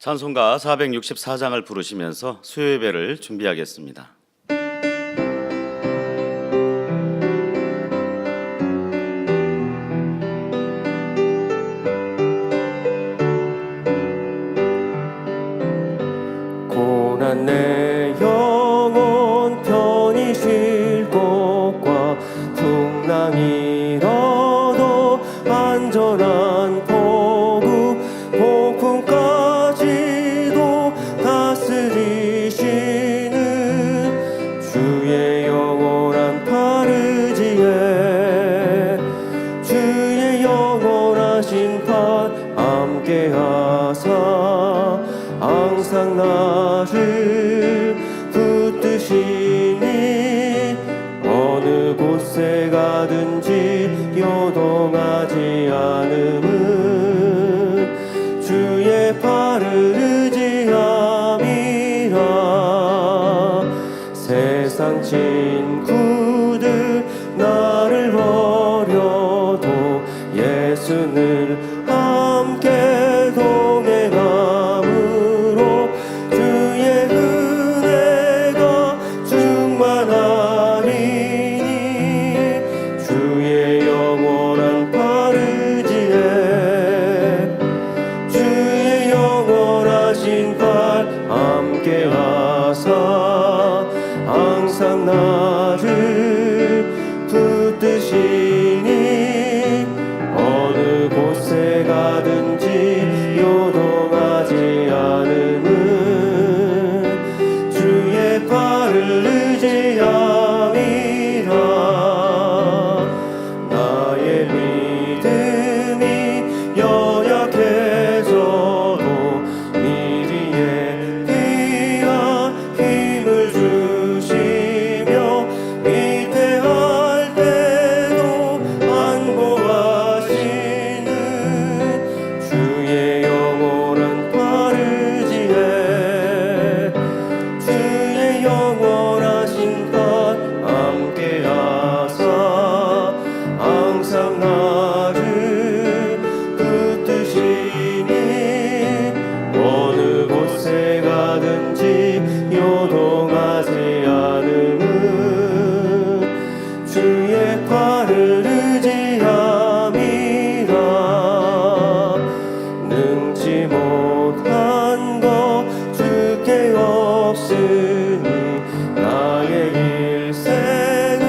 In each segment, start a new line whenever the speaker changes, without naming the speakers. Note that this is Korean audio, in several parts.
찬송가 464장을 부르시면서 수요예배를 준비하겠습니다.
고난 내 영혼 편히 쉴 곳과 풍랑이 일어도 안전한 포구 폭풍까지도 다스리시는 주의 영원한 파르지에 주의 영원하신 팔 함께하사 항상 나를 붙드시니 어느 곳에 가든지 요동하지 않음은 주의 팔을 의지함이라. 세상 친구들 나를 버려도 예수를 함께 동행함으로 주의 은혜가 충만하리니 주의 영원한 파르지에 주의 영원하신 팔 함께하사 항상 나를 붙드시니 어느 곳에 가든지 요동하지 않음은 주의 팔을 의지함이라. 나의 믿음이 연약해져도 미리에 귀한 힘을 주시며 위태할 때도 안보하시는 주의 영원한 파르지에 주의 영원하신 팔 함께하사 항상 나를 붙드시니 어느 곳에 가든지 요동하지 않음은 주의 팔을 의지함이라. 능치 못한 것 주께 없으니 나의 일생을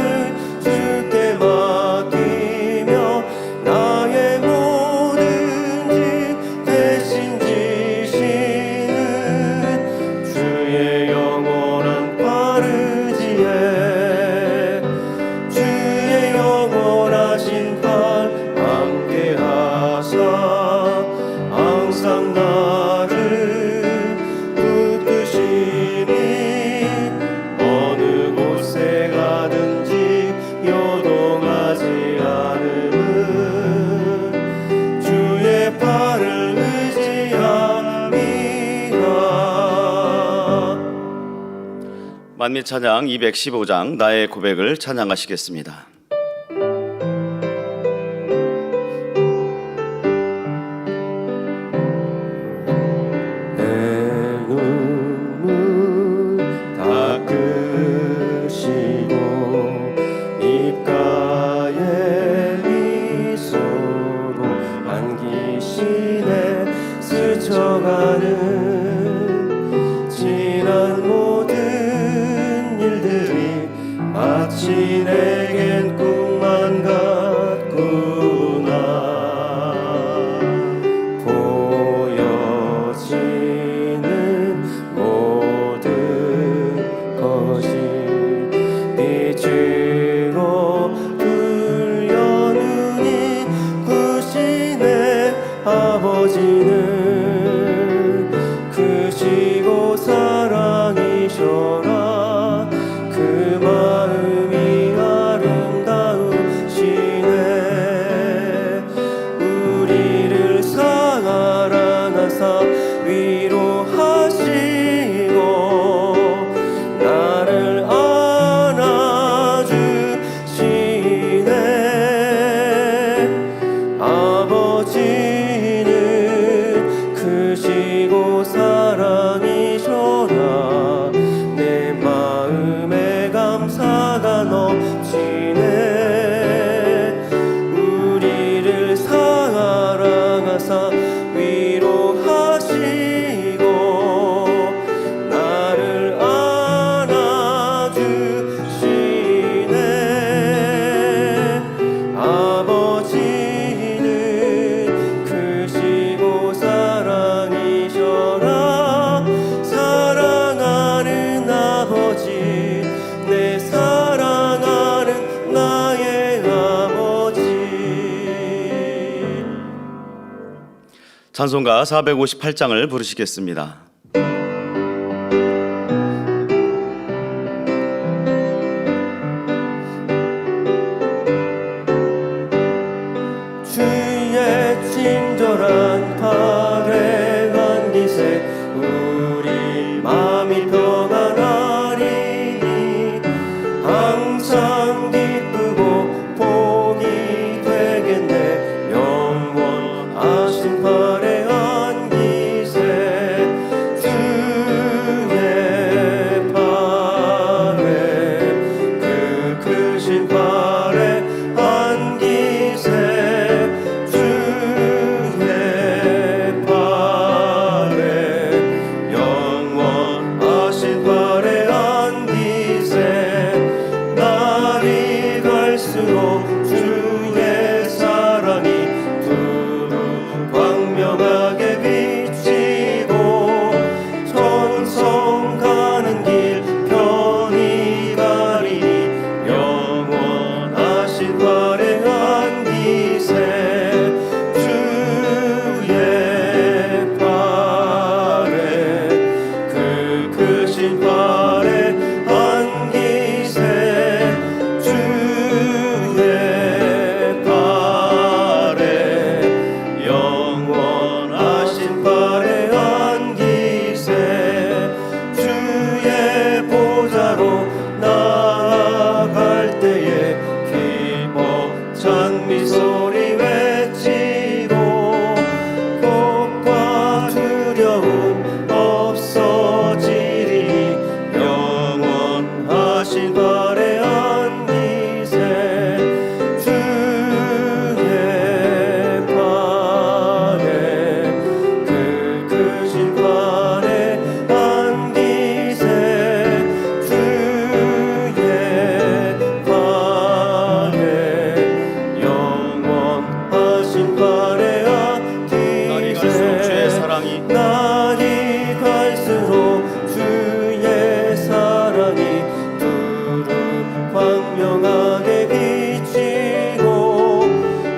주께 맡기며 나의 뭐든지 대신 지시는 주의 영원한 파르지에 주의 영원하신 팔 함께하사 항상 나를 붙드시니 어느 곳에 가든지 요동하지 않음은 주의 팔을 의지함이라.
만미 찬양 215장 나의 고백을 찬양하시겠습니다.
내 눈물 닦으시고 입가에 미소로 안기시네. 스쳐가는 지난 모든 일들이 마치 내겐 꿈만 같구나. 보여지는 모든 것이 빛으로 불려누니 구시네. 아버지는
찬송가 458장을 부르시겠습니다.
주의 친절한 발행한 기세 우리 마음이 평안하리니 항상 기쁘고 복이 되겠네 영원하신 발행한 기세 주의 발에 그 크신 발행한 기세 주의 발에 영원하신 발에한 기세 날이 갈수록 주의 사랑이 두루 광명하게 비치고 천성 가는 길 편히 가리니 영원하신 발에한 기세 주의 발에 그 크신 발에한 기세 주의 발에 영원하신 발에한 기세 주의 보좌로 나아갈 때에 기뻐 찬미 소리 외치고 겁과 두려움 없어지리니 영원하신 발에한 기세 주의 발에 그 크신 발에한 기세 주의 발에 영원하신 발에한
날이 갈수록 주의 사랑이
날이 갈수록 주의 사랑이 두루 광명하게 비치고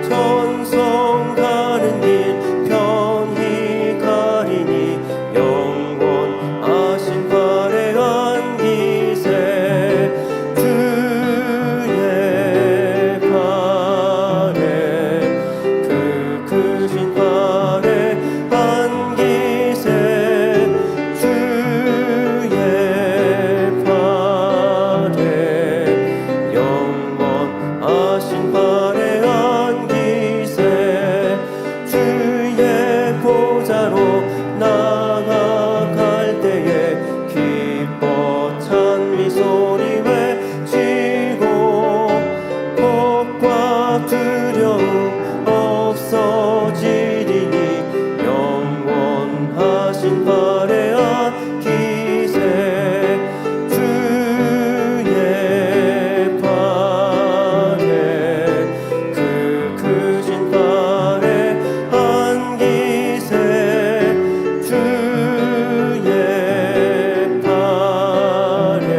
천성 가는 길 편히 가리니 영원하신 발에한 기세 주의 발에 그 크신 발에한 기세 주의 발에 영원하신 발에한 기세 주의 보좌로 나아갈 때에 기뻐 찬미 소리 외치고 겁과 두려움 없어지리니 영원하신 발에한 기세 주의 발에 그 크신 발에한 기세 주의 발에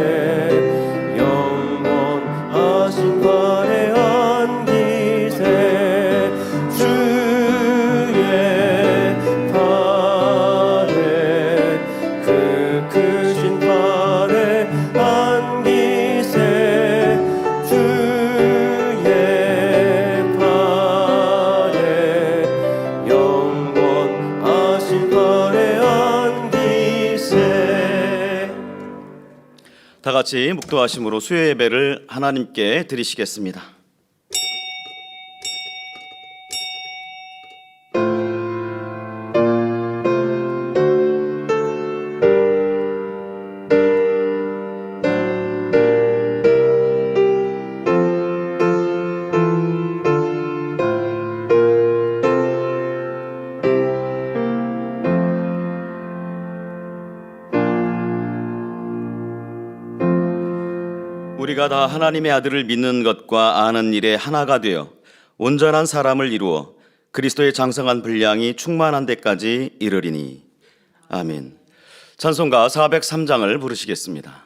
영원하신 발에한 기세 주의 발에 그 크신 발에한 기세 주의 발에 영원하신 발에한 기세.
다 같이 묵도하심으로 수요 예배를 하나님께 드리시겠습니다. 우리가 다 하나님의 아들을 믿는 것과 아는 일에 하나가 되어 온전한 사람을 이루어 그리스도의 장성한 분량이 충만한 데까지 이르리니. 아멘. 찬송가 403장을 부르시겠습니다.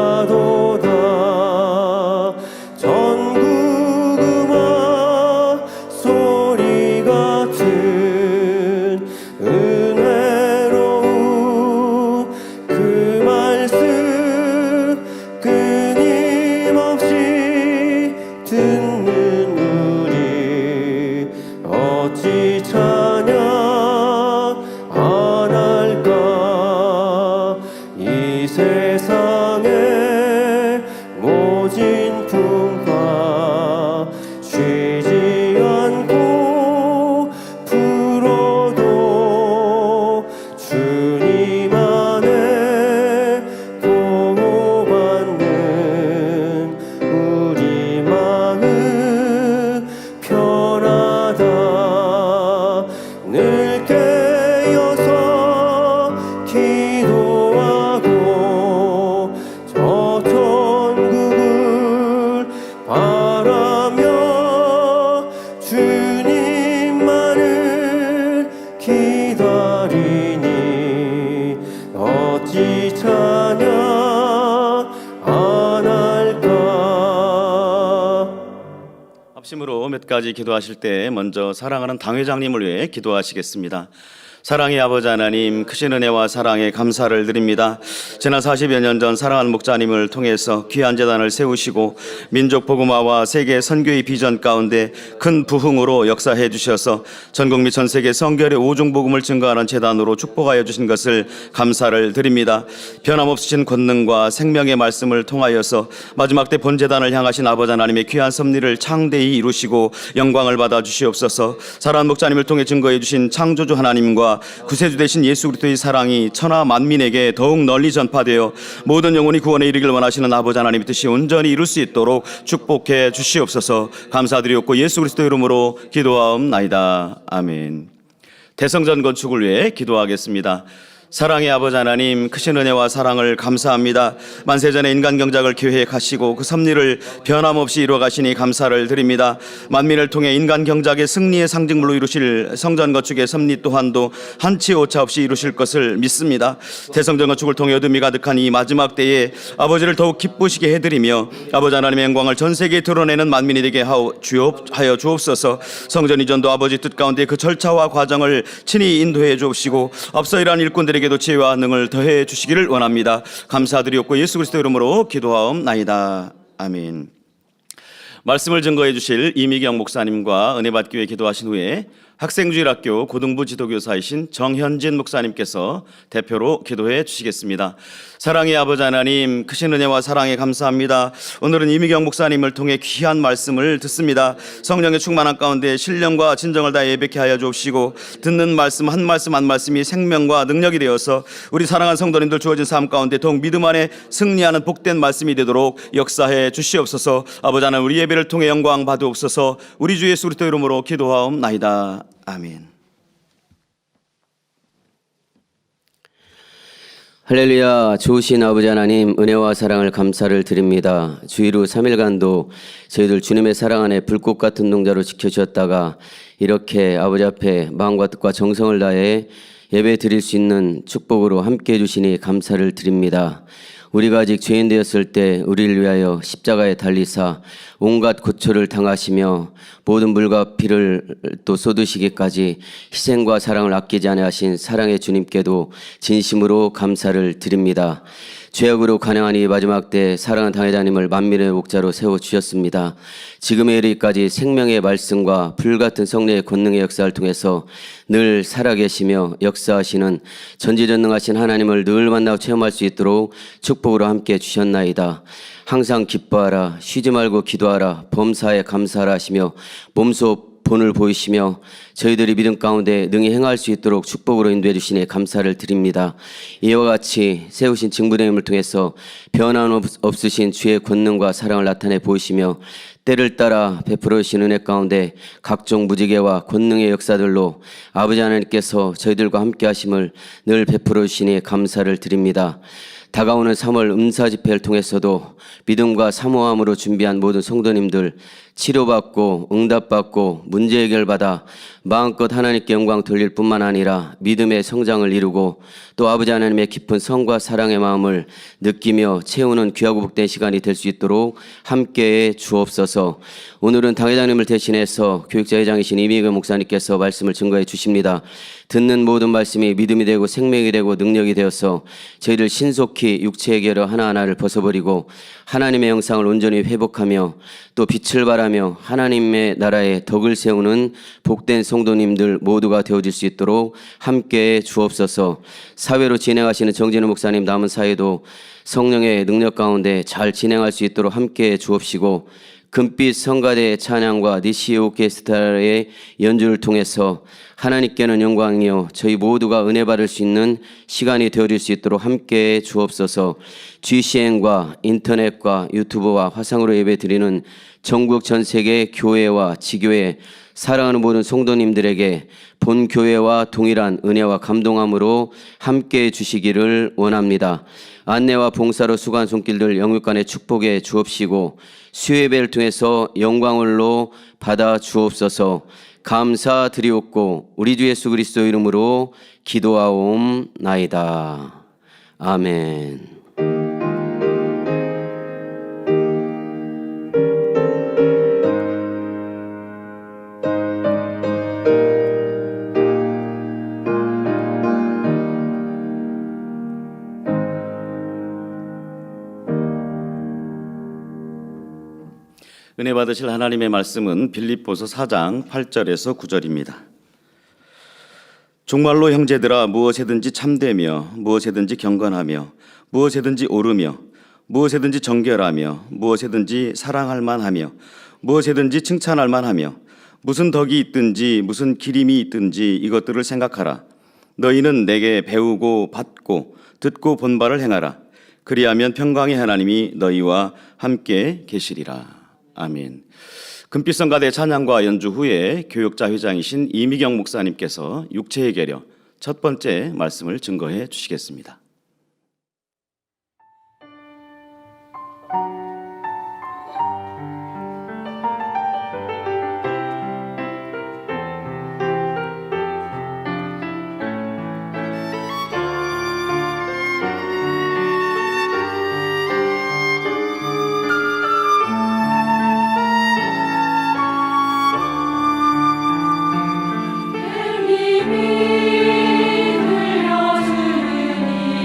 하도다. 전국 음악 소리 같은 은혜로운 그 말씀 끊임없이 듣는 우리 어찌 찬양 안 할까. 이 세상에 모진 풍파 쉬지 않고 불어도 주님 안에 보호받는 우리 마음 편하다. 늘 깨어서 기도하고 저 천국을 바라며 주님만을 기다리니 어찌 찬양 안 할까.
합심으로 몇 가지 기도하실 때 먼저 사랑하는 당회장님을 위해 기도하시겠습니다. 사랑의 아버지 하나님, 크신 은혜와 사랑에 감사를 드립니다. 지난 40여 년 전 사랑하는 목자님을 통해서 귀한 재단을 세우시고 민족 복음화와 세계 선교의 비전 가운데 큰 부흥으로 역사해 주셔서 전국 및 전 세계 성결의 오종 복음을 증거하는 재단으로 축복하여 주신 것을 감사를 드립니다. 변함없으신 권능과 생명의 말씀을 통하여서 마지막 때 본재단을 향하신 아버지 하나님의 귀한 섭리를 창대히 이루시고 영광을 받아 주시옵소서. 사랑하는 목자님을 통해 증거해 주신 창조주 하나님과 구세주 되신 예수 그리스도의 사랑이 천하 만민에게 더욱 널리 전파되어 모든 영혼이 구원에 이르기를 원하시는 아버지 하나님의 뜻이 온전히 이룰 수 있도록 축복해 주시옵소서. 감사드리옵고 예수 그리스도 이름으로 기도하옵나이다. 아멘. 대성전 건축을 위해 기도하겠습니다. 사랑의 아버지 하나님, 크신 은혜와 사랑을 감사합니다. 만세전에 인간 경작을 계획하시고 그 섭리를 변함없이 이루어가시니 감사를 드립니다. 만민을 통해 인간 경작의 승리의 상징물로 이루실 성전 건축의 섭리 또한도 한치 오차 없이 이루실 것을 믿습니다. 대성전 건축을 통해 어둠이 가득한 이 마지막 때에 아버지를 더욱 기쁘시게 해드리며 아버지 하나님의 영광을 전 세계에 드러내는 만민이 되게 하여 주옵소서. 성전 이전도 아버지 뜻 가운데 그 절차와 과정을 친히 인도해 주옵시고 앞서 일한 일꾼들에게도 지혜와 능을 더해 주시기를 원합니다. 감사드리옵고 예수 그리스도 이름으로 기도하옵나이다. 아멘. 말씀을 증거해 주실 이미경 목사님과 은혜받기 위해 기도하신 후에 학생주일학교 고등부 지도교사이신 정현진 목사님께서 대표로 기도해 주시겠습니다. 사랑의 아버지 하나님, 크신 은혜와 사랑에 감사합니다. 오늘은 이미경 목사님을 통해 귀한 말씀을 듣습니다. 성령의 충만한 가운데 신령과 진정을 다 예배케 하여 주옵시고 듣는 말씀 한 말씀 한 말씀이 생명과 능력이 되어서 우리 사랑하는 성도님들 주어진 삶 가운데 더욱 믿음 안에 승리하는 복된 말씀이 되도록 역사해 주시옵소서. 아버지 하나님, 우리 예배를 통해 영광 받으옵소서. 우리 주 예수 그리스도 이름으로 기도하옵나이다. 아멘.
할렐루야. 좋으신 아버지 하나님, 은혜와 사랑을 감사를 드립니다. 주일 후 3일간도 저희들 주님의 사랑 안에 불꽃 같은 농자로 지켜주셨다가 이렇게 아버지 앞에 마음과 뜻과 정성을 다해 예배 드릴 수 있는 축복으로 함께 해주시니 감사를 드립니다. 우리가 아직 죄인 되었을 때 우리를 위하여 십자가에 달리사 온갖 고초를 당하시며 모든 물과 피를 또 쏟으시기까지 희생과 사랑을 아끼지 아니하신 사랑의 주님께도 진심으로 감사를 드립니다. 죄악으로 간영한 이 마지막 때 사랑하는 당회장님을 만민의 목자로 세워주셨습니다. 지금에 이르기까지 생명의 말씀과 불같은 성령의 권능의 역사를 통해서 늘 살아계시며 역사하시는 전지전능하신 하나님을 늘 만나고 체험할 수 있도록 축복으로 함께 주셨나이다. 항상 기뻐하라, 쉬지 말고 기도하라, 범사에 감사하라 하시며 몸소 본을 보이시며 저희들이 믿음 가운데 능히 행할 수 있도록 축복으로 인도해 주시니 감사를 드립니다. 이와 같이 세우신 증부님을 통해서 변함없으신 주의 권능과 사랑을 나타내 보이시며 때를 따라 베풀어 주신 은혜 가운데 각종 무지개와 권능의 역사들로 아버지 하나님께서 저희들과 함께 하심을 늘 베풀어 주시니 감사를 드립니다. 다가오는 3월 은사 집회를 통해서도 믿음과 사모함으로 준비한 모든 성도님들 치료받고 응답받고 문제 해결받아 마음껏 하나님께 영광 돌릴 뿐만 아니라 믿음의 성장을 이루고 또 아버지 하나님의 깊은 성과 사랑의 마음을 느끼며 채우는 귀하고 복된 시간이 될 수 있도록 함께해 주옵소서. 오늘은 당회장님을 대신해서 교육자 회장이신 이미경 목사님께서 말씀을 증거해 주십니다. 듣는 모든 말씀이 믿음이 되고 생명이 되고 능력이 되어서 저희를 신속히 육체의 결여 하나하나를 벗어버리고 하나님의 형상을 온전히 회복하며 또 빛을 발하며 하나님의 나라에 덕을 세우는 복된 성도님들 모두가 되어질 수 있도록 함께해 주옵소서. 사회로 진행하시는 정진우 목사님 남은 사회도 성령의 능력 가운데 잘 진행할 수 있도록 함께해 주옵시고 금빛 성가대의 찬양과 니시 오케스트라의 연주를 통해서 하나님께는 영광이요 저희 모두가 은혜 받을 수 있는 시간이 되어질 수 있도록 함께해 주옵소서. GCN과 인터넷과 유튜브와 화상으로 예배드리는 전국 전 세계 교회와 지교회 사랑하는 모든 성도님들에게 본 교회와 동일한 은혜와 감동함으로 함께해 주시기를 원합니다. 안내와 봉사로 수고한 손길들 영육간에 축복해 주옵시고 수예배를 통해서 영광을로 받아 주옵소서. 감사드리옵고 우리 주 예수 그리스도 이름으로 기도하옵나이다. 아멘.
은혜 받으실 하나님의 말씀은 빌립보서 4장 8절에서 9절입니다. 정말로 형제들아 무엇에든지 참되며 무엇에든지 경건하며 무엇에든지 오르며 무엇에든지 정결하며 무엇에든지 사랑할 만하며 무엇에든지 칭찬할 만하며 무슨 덕이 있든지 무슨 기림이 있든지 이것들을 생각하라. 너희는 내게 배우고 받고 듣고 본 바를 행하라. 그리하면 평강의 하나님이 너희와 함께 계시리라. 아멘. 금빛성가대 찬양과 연주 후에 교육자 회장이신 이미경 목사님께서 육체의 계려 첫 번째 말씀을 증거해 주시겠습니다.
들려주니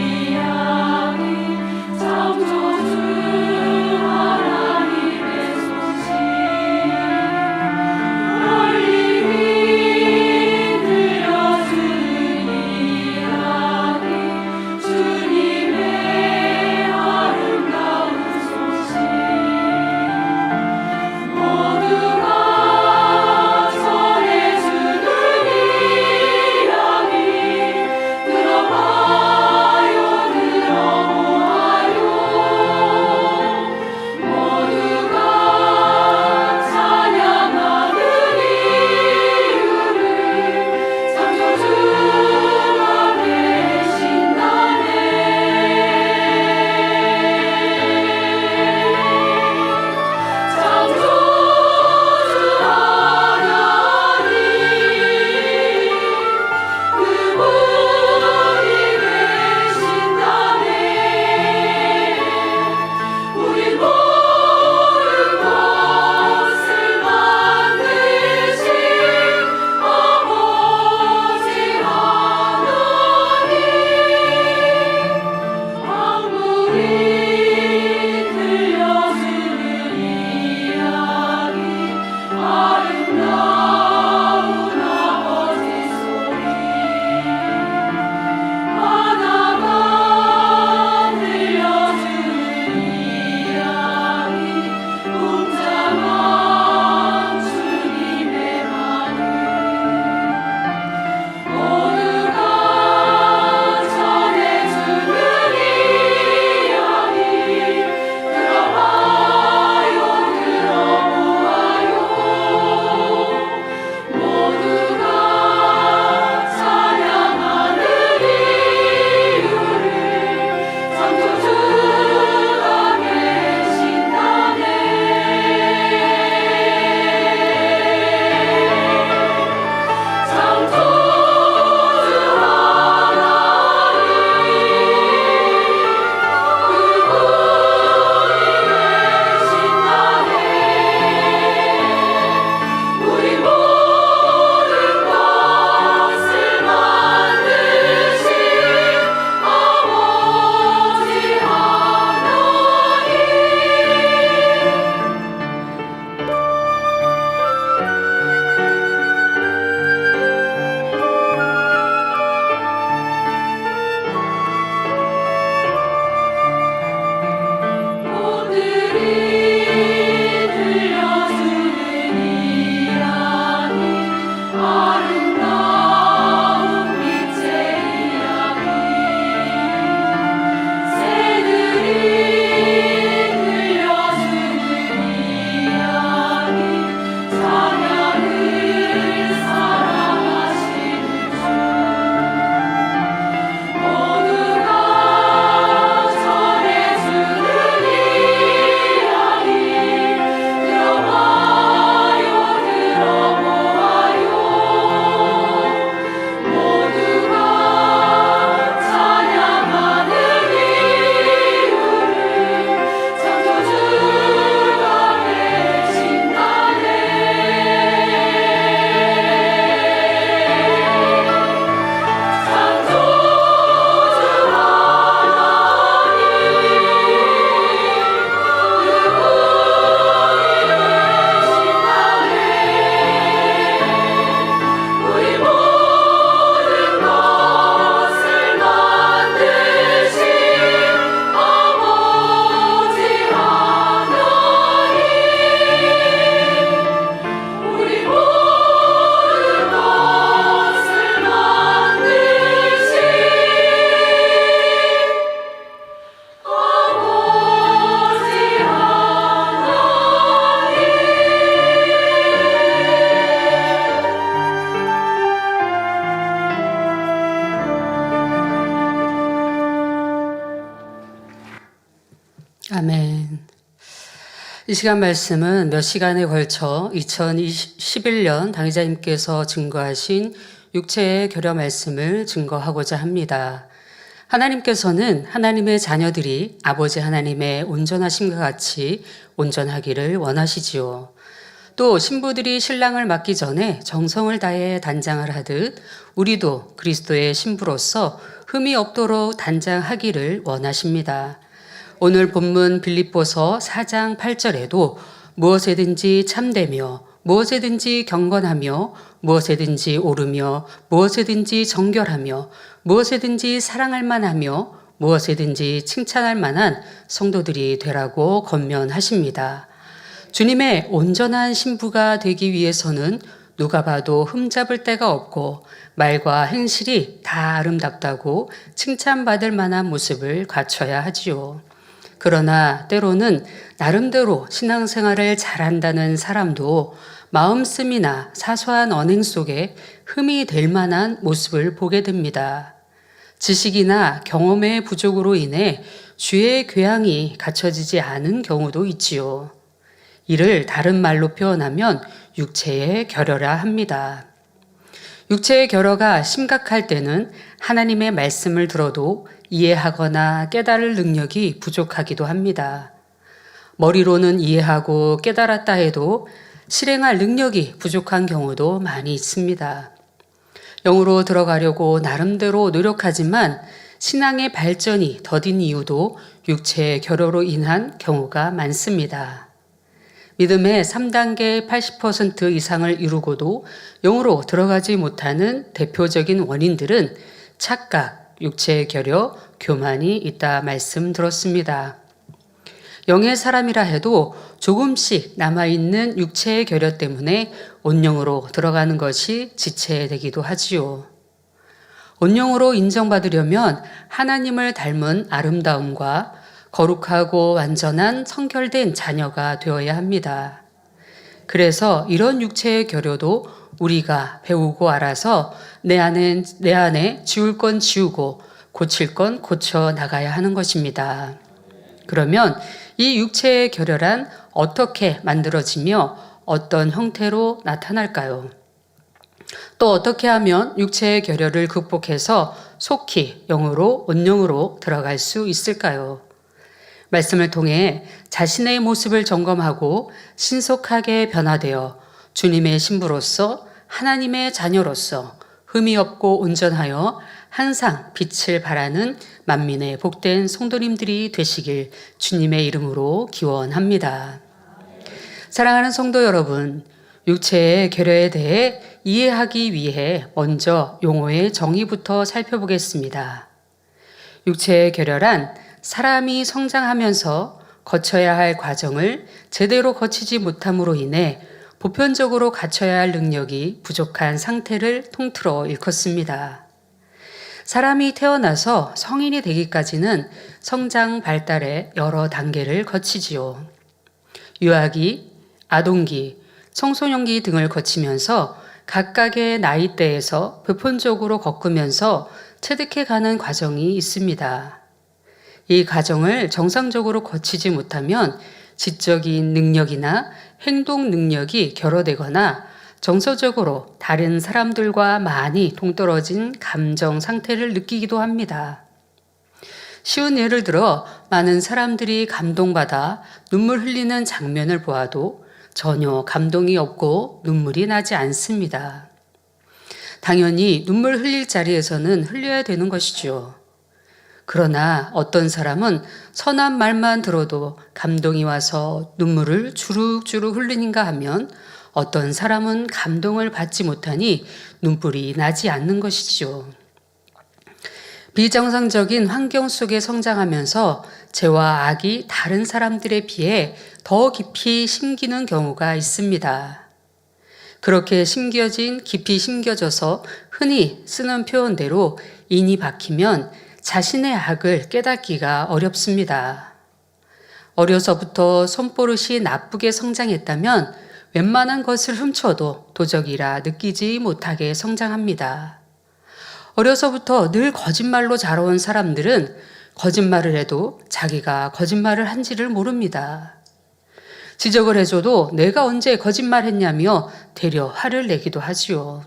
이 시간 말씀은 몇 시간에 걸쳐 2011년 당의자님께서 증거하신 육체의 결여 말씀을 증거하고자 합니다. 하나님께서는 하나님의 자녀들이 아버지 하나님의 온전하심과 같이 온전하기를 원하시지요. 또 신부들이 신랑을 맡기 전에 정성을 다해 단장을 하듯 우리도 그리스도의 신부로서 흠이 없도록 단장하기를 원하십니다. 오늘 본문 빌립보서 4장 8절에도 무엇에든지 참되며 무엇에든지 경건하며 무엇에든지 오르며 무엇에든지 정결하며 무엇에든지 사랑할 만하며 무엇에든지 칭찬할 만한 성도들이 되라고 권면하십니다. 주님의 온전한 신부가 되기 위해서는 누가 봐도 흠잡을 데가 없고 말과 행실이 다 아름답다고 칭찬받을 만한 모습을 갖춰야 하지요. 그러나 때로는 나름대로 신앙생활을 잘한다는 사람도 마음씀이나 사소한 언행 속에 흠이 될 만한 모습을 보게 됩니다. 지식이나 경험의 부족으로 인해 주의 교양이 갖춰지지 않은 경우도 있지요. 이를 다른 말로 표현하면 육체의 결여라 합니다. 육체의 결여가 심각할 때는 하나님의 말씀을 들어도 이해하거나 깨달을 능력이 부족하기도 합니다. 머리로는 이해하고 깨달았다 해도 실행할 능력이 부족한 경우도 많이 있습니다. 영으로 들어가려고 나름대로 노력하지만 신앙의 발전이 더딘 이유도 육체의 결여로 인한 경우가 많습니다. 믿음의 3단계 80% 이상을 이루고도 영으로 들어가지 못하는 대표적인 원인들은 착각, 육체의 결여, 교만이 있다 말씀 들었습니다. 영의 사람이라 해도 조금씩 남아있는 육체의 결여 때문에 온영으로 들어가는 것이 지체되기도 하지요. 온영으로 인정받으려면 하나님을 닮은 아름다움과 거룩하고 완전한 성결된 자녀가 되어야 합니다. 그래서 이런 육체의 결여도 우리가 배우고 알아서 내 안에 지울 건 지우고 고칠 건 고쳐 나가야 하는 것입니다. 그러면 이 육체의 결여란 어떻게 만들어지며 어떤 형태로 나타날까요? 또 어떻게 하면 육체의 결여를 극복해서 속히 영으로 온영으로 들어갈 수 있을까요? 말씀을 통해 자신의 모습을 점검하고 신속하게 변화되어 주님의 신부로서 하나님의 자녀로서 흠이 없고 온전하여 항상 빛을 발하는 만민의 복된 성도님들이 되시길 주님의 이름으로 기원합니다. 사랑하는 성도 여러분, 육체의 결여에 대해 이해하기 위해 먼저 용어의 정의부터 살펴보겠습니다. 육체의 결여란 사람이 성장하면서 거쳐야 할 과정을 제대로 거치지 못함으로 인해 보편적으로 갖춰야 할 능력이 부족한 상태를 통틀어 일컫습니다. 사람이 태어나서 성인이 되기까지는 성장 발달의 여러 단계를 거치지요. 유아기, 아동기, 청소년기 등을 거치면서 각각의 나이대에서 보편적으로 겪으면서 체득해가는 과정이 있습니다. 이 과정을 정상적으로 거치지 못하면 지적인 능력이나 행동 능력이 결여되거나 정서적으로 다른 사람들과 많이 동떨어진 감정 상태를 느끼기도 합니다. 쉬운 예를 들어 많은 사람들이 감동받아 눈물 흘리는 장면을 보아도 전혀 감동이 없고 눈물이 나지 않습니다. 당연히 눈물 흘릴 자리에서는 흘려야 되는 것이죠. 그러나 어떤 사람은 선한 말만 들어도 감동이 와서 눈물을 주룩주룩 흘리는가 하면 어떤 사람은 감동을 받지 못하니 눈물이 나지 않는 것이지요. 비정상적인 환경 속에 성장하면서 죄와 악이 다른 사람들에 비해 더 깊이 심기는 경우가 있습니다. 그렇게 깊이 심겨져서 흔히 쓰는 표현대로 인이 박히면 자신의 악을 깨닫기가 어렵습니다. 어려서부터 손버릇이 나쁘게 성장했다면 웬만한 것을 훔쳐도 도적이라 느끼지 못하게 성장합니다. 어려서부터 늘 거짓말로 자라온 사람들은 거짓말을 해도 자기가 거짓말을 한지를 모릅니다. 지적을 해줘도 내가 언제 거짓말했냐며 되려 화를 내기도 하지요.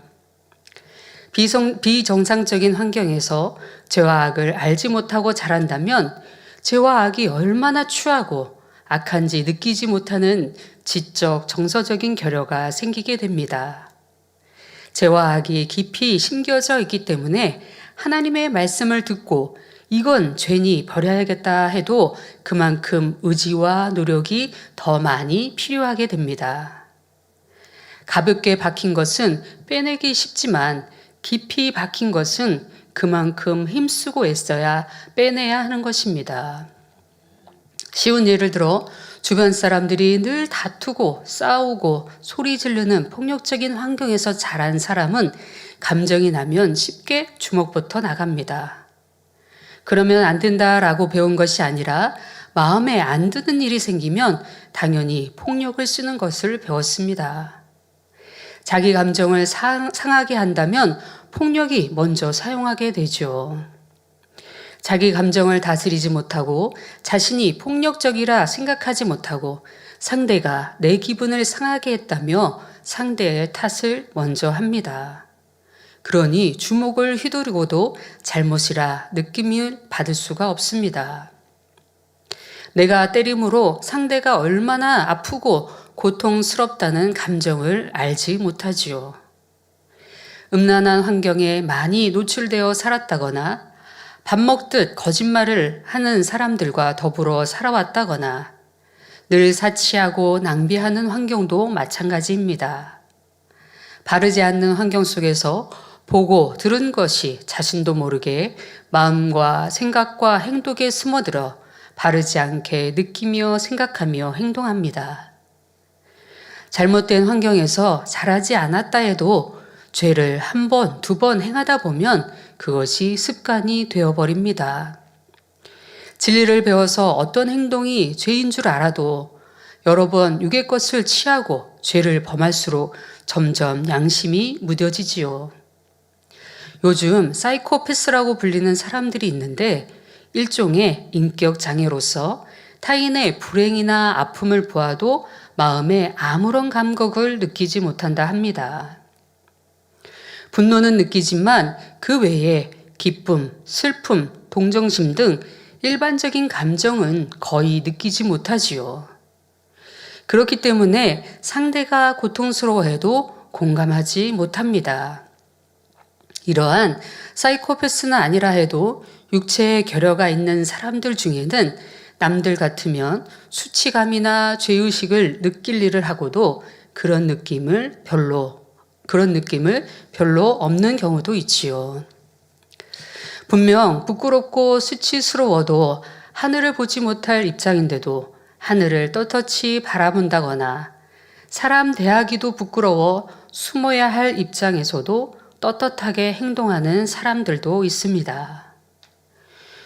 비정상적인 환경에서 죄와 악을 알지 못하고 자란다면 죄와 악이 얼마나 추하고 악한지 느끼지 못하는 지적, 정서적인 결여가 생기게 됩니다. 죄와 악이 깊이 심겨져 있기 때문에 하나님의 말씀을 듣고 이건 죄니 버려야겠다 해도 그만큼 의지와 노력이 더 많이 필요하게 됩니다. 가볍게 박힌 것은 빼내기 쉽지만 깊이 박힌 것은 그만큼 힘쓰고 애써야 빼내야 하는 것입니다. 쉬운 예를 들어 주변 사람들이 늘 다투고 싸우고 소리 지르는 폭력적인 환경에서 자란 사람은 감정이 나면 쉽게 주먹부터 나갑니다. 그러면 안 된다라고 배운 것이 아니라 마음에 안 드는 일이 생기면 당연히 폭력을 쓰는 것을 배웠습니다. 자기 감정을 상하게 한다면 폭력이 먼저 사용하게 되죠. 자기 감정을 다스리지 못하고 자신이 폭력적이라 생각하지 못하고 상대가 내 기분을 상하게 했다며 상대의 탓을 먼저 합니다. 그러니 주먹을 휘두르고도 잘못이라 느낌을 받을 수가 없습니다. 내가 때림으로 상대가 얼마나 아프고 고통스럽다는 감정을 알지 못하지요. 음란한 환경에 많이 노출되어 살았다거나 밥 먹듯 거짓말을 하는 사람들과 더불어 살아왔다거나 늘 사치하고 낭비하는 환경도 마찬가지입니다. 바르지 않는 환경 속에서 보고 들은 것이 자신도 모르게 마음과 생각과 행동에 스며들어 바르지 않게 느끼며 생각하며 행동합니다. 잘못된 환경에서 자라지 않았다 해도 죄를 한 번, 두 번 행하다 보면 그것이 습관이 되어버립니다. 진리를 배워서 어떤 행동이 죄인 줄 알아도 여러 번 육의 것을 취하고 죄를 범할수록 점점 양심이 무뎌지지요. 요즘 사이코패스라고 불리는 사람들이 있는데 일종의 인격 장애로서 타인의 불행이나 아픔을 보아도 마음에 아무런 감격을 느끼지 못한다 합니다. 분노는 느끼지만 그 외에 기쁨, 슬픔, 동정심 등 일반적인 감정은 거의 느끼지 못하지요. 그렇기 때문에 상대가 고통스러워해도 공감하지 못합니다. 이러한 사이코패스는 아니라 해도 육체의 결여가 있는 사람들 중에는 남들 같으면 수치감이나 죄의식을 느낄 일을 하고도 그런 느낌을 별로 없는 경우도 있지요. 분명 부끄럽고 수치스러워도 하늘을 보지 못할 입장인데도 하늘을 떳떳이 바라본다거나 사람 대하기도 부끄러워 숨어야 할 입장에서도 떳떳하게 행동하는 사람들도 있습니다.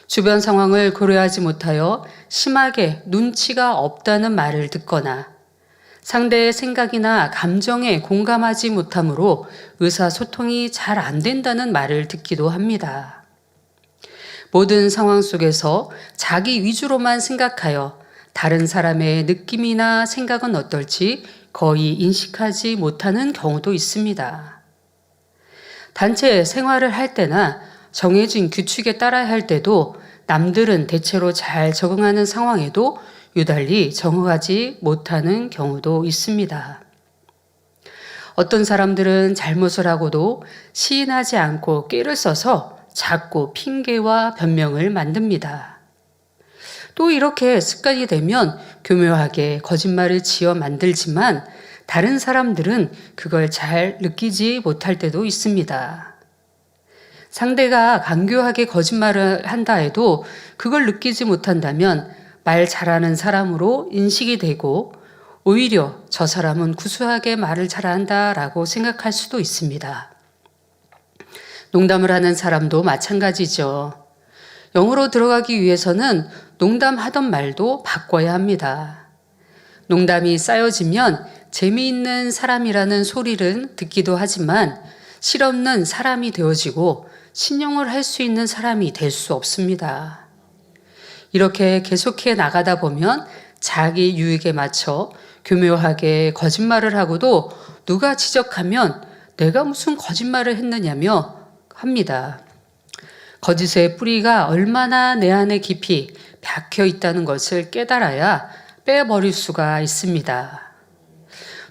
주변 상황을 고려하지 못하여 심하게 눈치가 없다는 말을 듣거나 상대의 생각이나 감정에 공감하지 못하므로 의사소통이 잘 안 된다는 말을 듣기도 합니다. 모든 상황 속에서 자기 위주로만 생각하여 다른 사람의 느낌이나 생각은 어떨지 거의 인식하지 못하는 경우도 있습니다. 단체 생활을 할 때나 정해진 규칙에 따라야 할 때도 남들은 대체로 잘 적응하는 상황에도 유달리 적응하지 못하는 경우도 있습니다. 어떤 사람들은 잘못을 하고도 시인하지 않고 꾀를 써서 자꾸 핑계와 변명을 만듭니다. 또 이렇게 습관이 되면 교묘하게 거짓말을 지어 만들지만 다른 사람들은 그걸 잘 느끼지 못할 때도 있습니다. 상대가 간교하게 거짓말을 한다 해도 그걸 느끼지 못한다면 말 잘하는 사람으로 인식이 되고 오히려 저 사람은 구수하게 말을 잘한다라고 생각할 수도 있습니다. 농담을 하는 사람도 마찬가지죠. 영어로 들어가기 위해서는 농담하던 말도 바꿔야 합니다. 농담이 쌓여지면 재미있는 사람이라는 소리를 듣기도 하지만 실없는 사람이 되어지고 신용을 할 수 있는 사람이 될 수 없습니다. 이렇게 계속해 나가다 보면 자기 유익에 맞춰 교묘하게 거짓말을 하고도 누가 지적하면 내가 무슨 거짓말을 했느냐며 합니다. 거짓의 뿌리가 얼마나 내 안에 깊이 박혀 있다는 것을 깨달아야 빼버릴 수가 있습니다.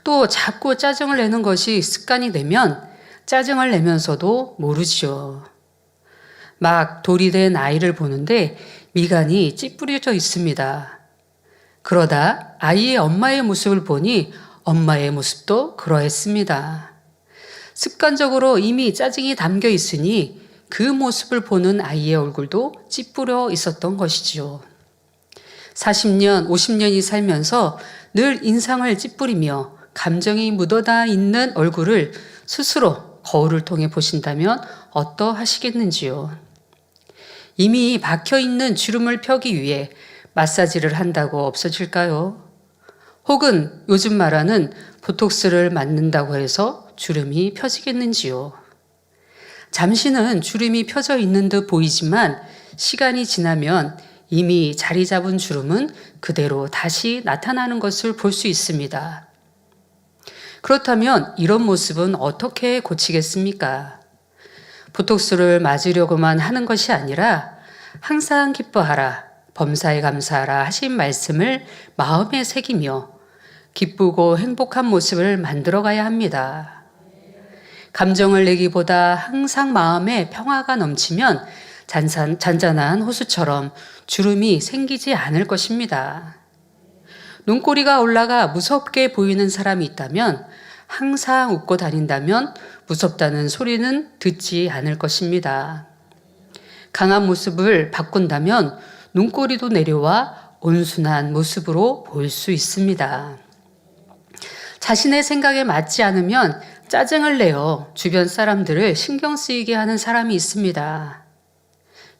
또 자꾸 짜증을 내는 것이 습관이 되면 짜증을 내면서도 모르지요. 막 돌이 된 아이를 보는데 미간이 찌푸려져 있습니다. 그러다 아이의 엄마의 모습을 보니 엄마의 모습도 그러했습니다. 습관적으로 이미 짜증이 담겨 있으니 그 모습을 보는 아이의 얼굴도 찌푸려 있었던 것이지요. 40년, 50년이 살면서 늘 인상을 찌푸리며 감정이 묻어다 있는 얼굴을 스스로 거울을 통해 보신다면 어떠하시겠는지요. 이미 박혀있는 주름을 펴기 위해 마사지를 한다고 없어질까요? 혹은 요즘 말하는 보톡스를 맞는다고 해서 주름이 펴지겠는지요. 잠시는 주름이 펴져 있는 듯 보이지만 시간이 지나면 이미 자리 잡은 주름은 그대로 다시 나타나는 것을 볼 수 있습니다. 그렇다면 이런 모습은 어떻게 고치겠습니까? 보톡스를 맞으려고만 하는 것이 아니라 항상 기뻐하라, 범사에 감사하라 하신 말씀을 마음에 새기며 기쁘고 행복한 모습을 만들어가야 합니다. 감정을 내기보다 항상 마음에 평화가 넘치면 잔잔한 호수처럼 주름이 생기지 않을 것입니다. 눈꼬리가 올라가 무섭게 보이는 사람이 있다면 항상 웃고 다닌다면 무섭다는 소리는 듣지 않을 것입니다. 강한 모습을 바꾼다면 눈꼬리도 내려와 온순한 모습으로 보일 수 있습니다. 자신의 생각에 맞지 않으면 짜증을 내어 주변 사람들을 신경 쓰이게 하는 사람이 있습니다.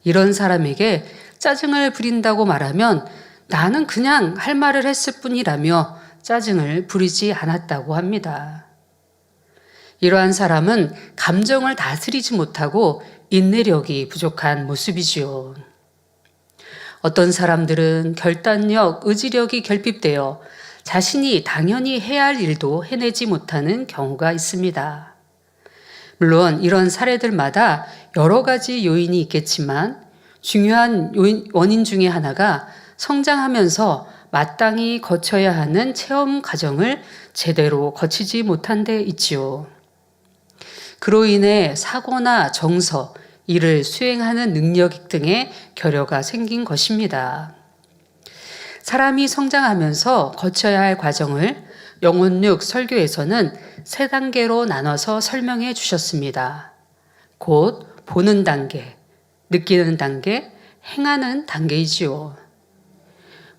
이런 사람에게 짜증을 부린다고 말하면 나는 그냥 할 말을 했을 뿐이라며 짜증을 부리지 않았다고 합니다. 이러한 사람은 감정을 다스리지 못하고 인내력이 부족한 모습이지요. 어떤 사람들은 결단력, 의지력이 결핍되어 자신이 당연히 해야 할 일도 해내지 못하는 경우가 있습니다. 물론 이런 사례들마다 여러 가지 요인이 있겠지만 중요한 원인 중에 하나가 성장하면서 마땅히 거쳐야 하는 체험 과정을 제대로 거치지 못한 데 있지요. 그로 인해 사고나 정서, 일을 수행하는 능력 등의 결여가 생긴 것입니다. 사람이 성장하면서 거쳐야 할 과정을 영혼육 설교에서는 3단계로 나눠서 설명해 주셨습니다. 곧 보는 단계, 느끼는 단계, 행하는 단계이지요.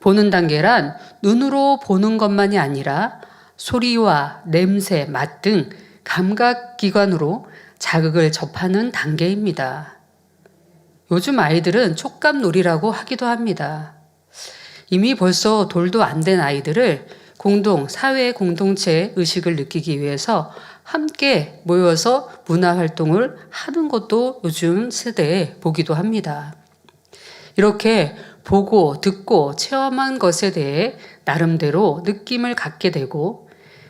보는 단계란 눈으로 보는 것만이 아니라 소리와 냄새, 맛 등 감각기관으로 자극을 접하는 단계입니다. 요즘 아이들은 촉감놀이라고 하기도 합니다. 이미 벌써 돌도 안 된 아이들을 사회 공동체 의식을 느끼기 위해서 함께 모여서 문화활동을 하는 것도 요즘 세대에 보기도 합니다. 이렇게 보고 듣고 체험한 것에 대해 나름대로 느낌을 갖게 되고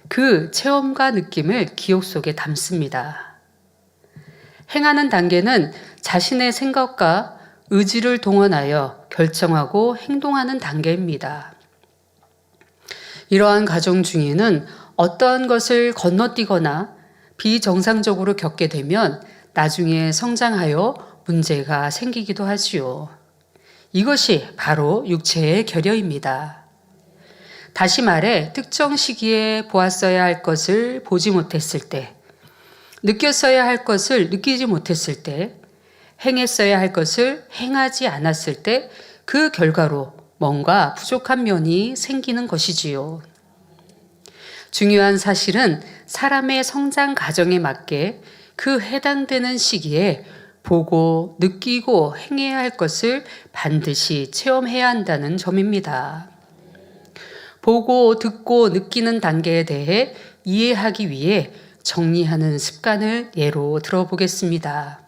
그 체험과 느낌을 기억 속에 담습니다. 행하는 단계는 자신의 생각과 의지를 동원하여 결정하고 행동하는 단계입니다. 이러한 과정 중에는 어떠한 것을 건너뛰거나 비정상적으로 겪게 되면 나중에 성장하여 문제가 생기기도 하지요. 이것이 바로 육체의 결여입니다. 다시 말해 특정 시기에 보았어야 할 것을 보지 못했을 때, 느꼈어야 할 것을 느끼지 못했을 때, 행했어야 할 것을 행하지 않았을 때 그 결과로 뭔가 부족한 면이 생기는 것이지요. 중요한 사실은 사람의 성장 과정에 맞게 그 해당되는 시기에 보고 느끼고 행해야 할 것을 반드시 체험해야 한다는 점입니다. 보고 듣고 느끼는 단계에 대해 이해하기 위해 정리하는 습관을 예로 들어보겠습니다.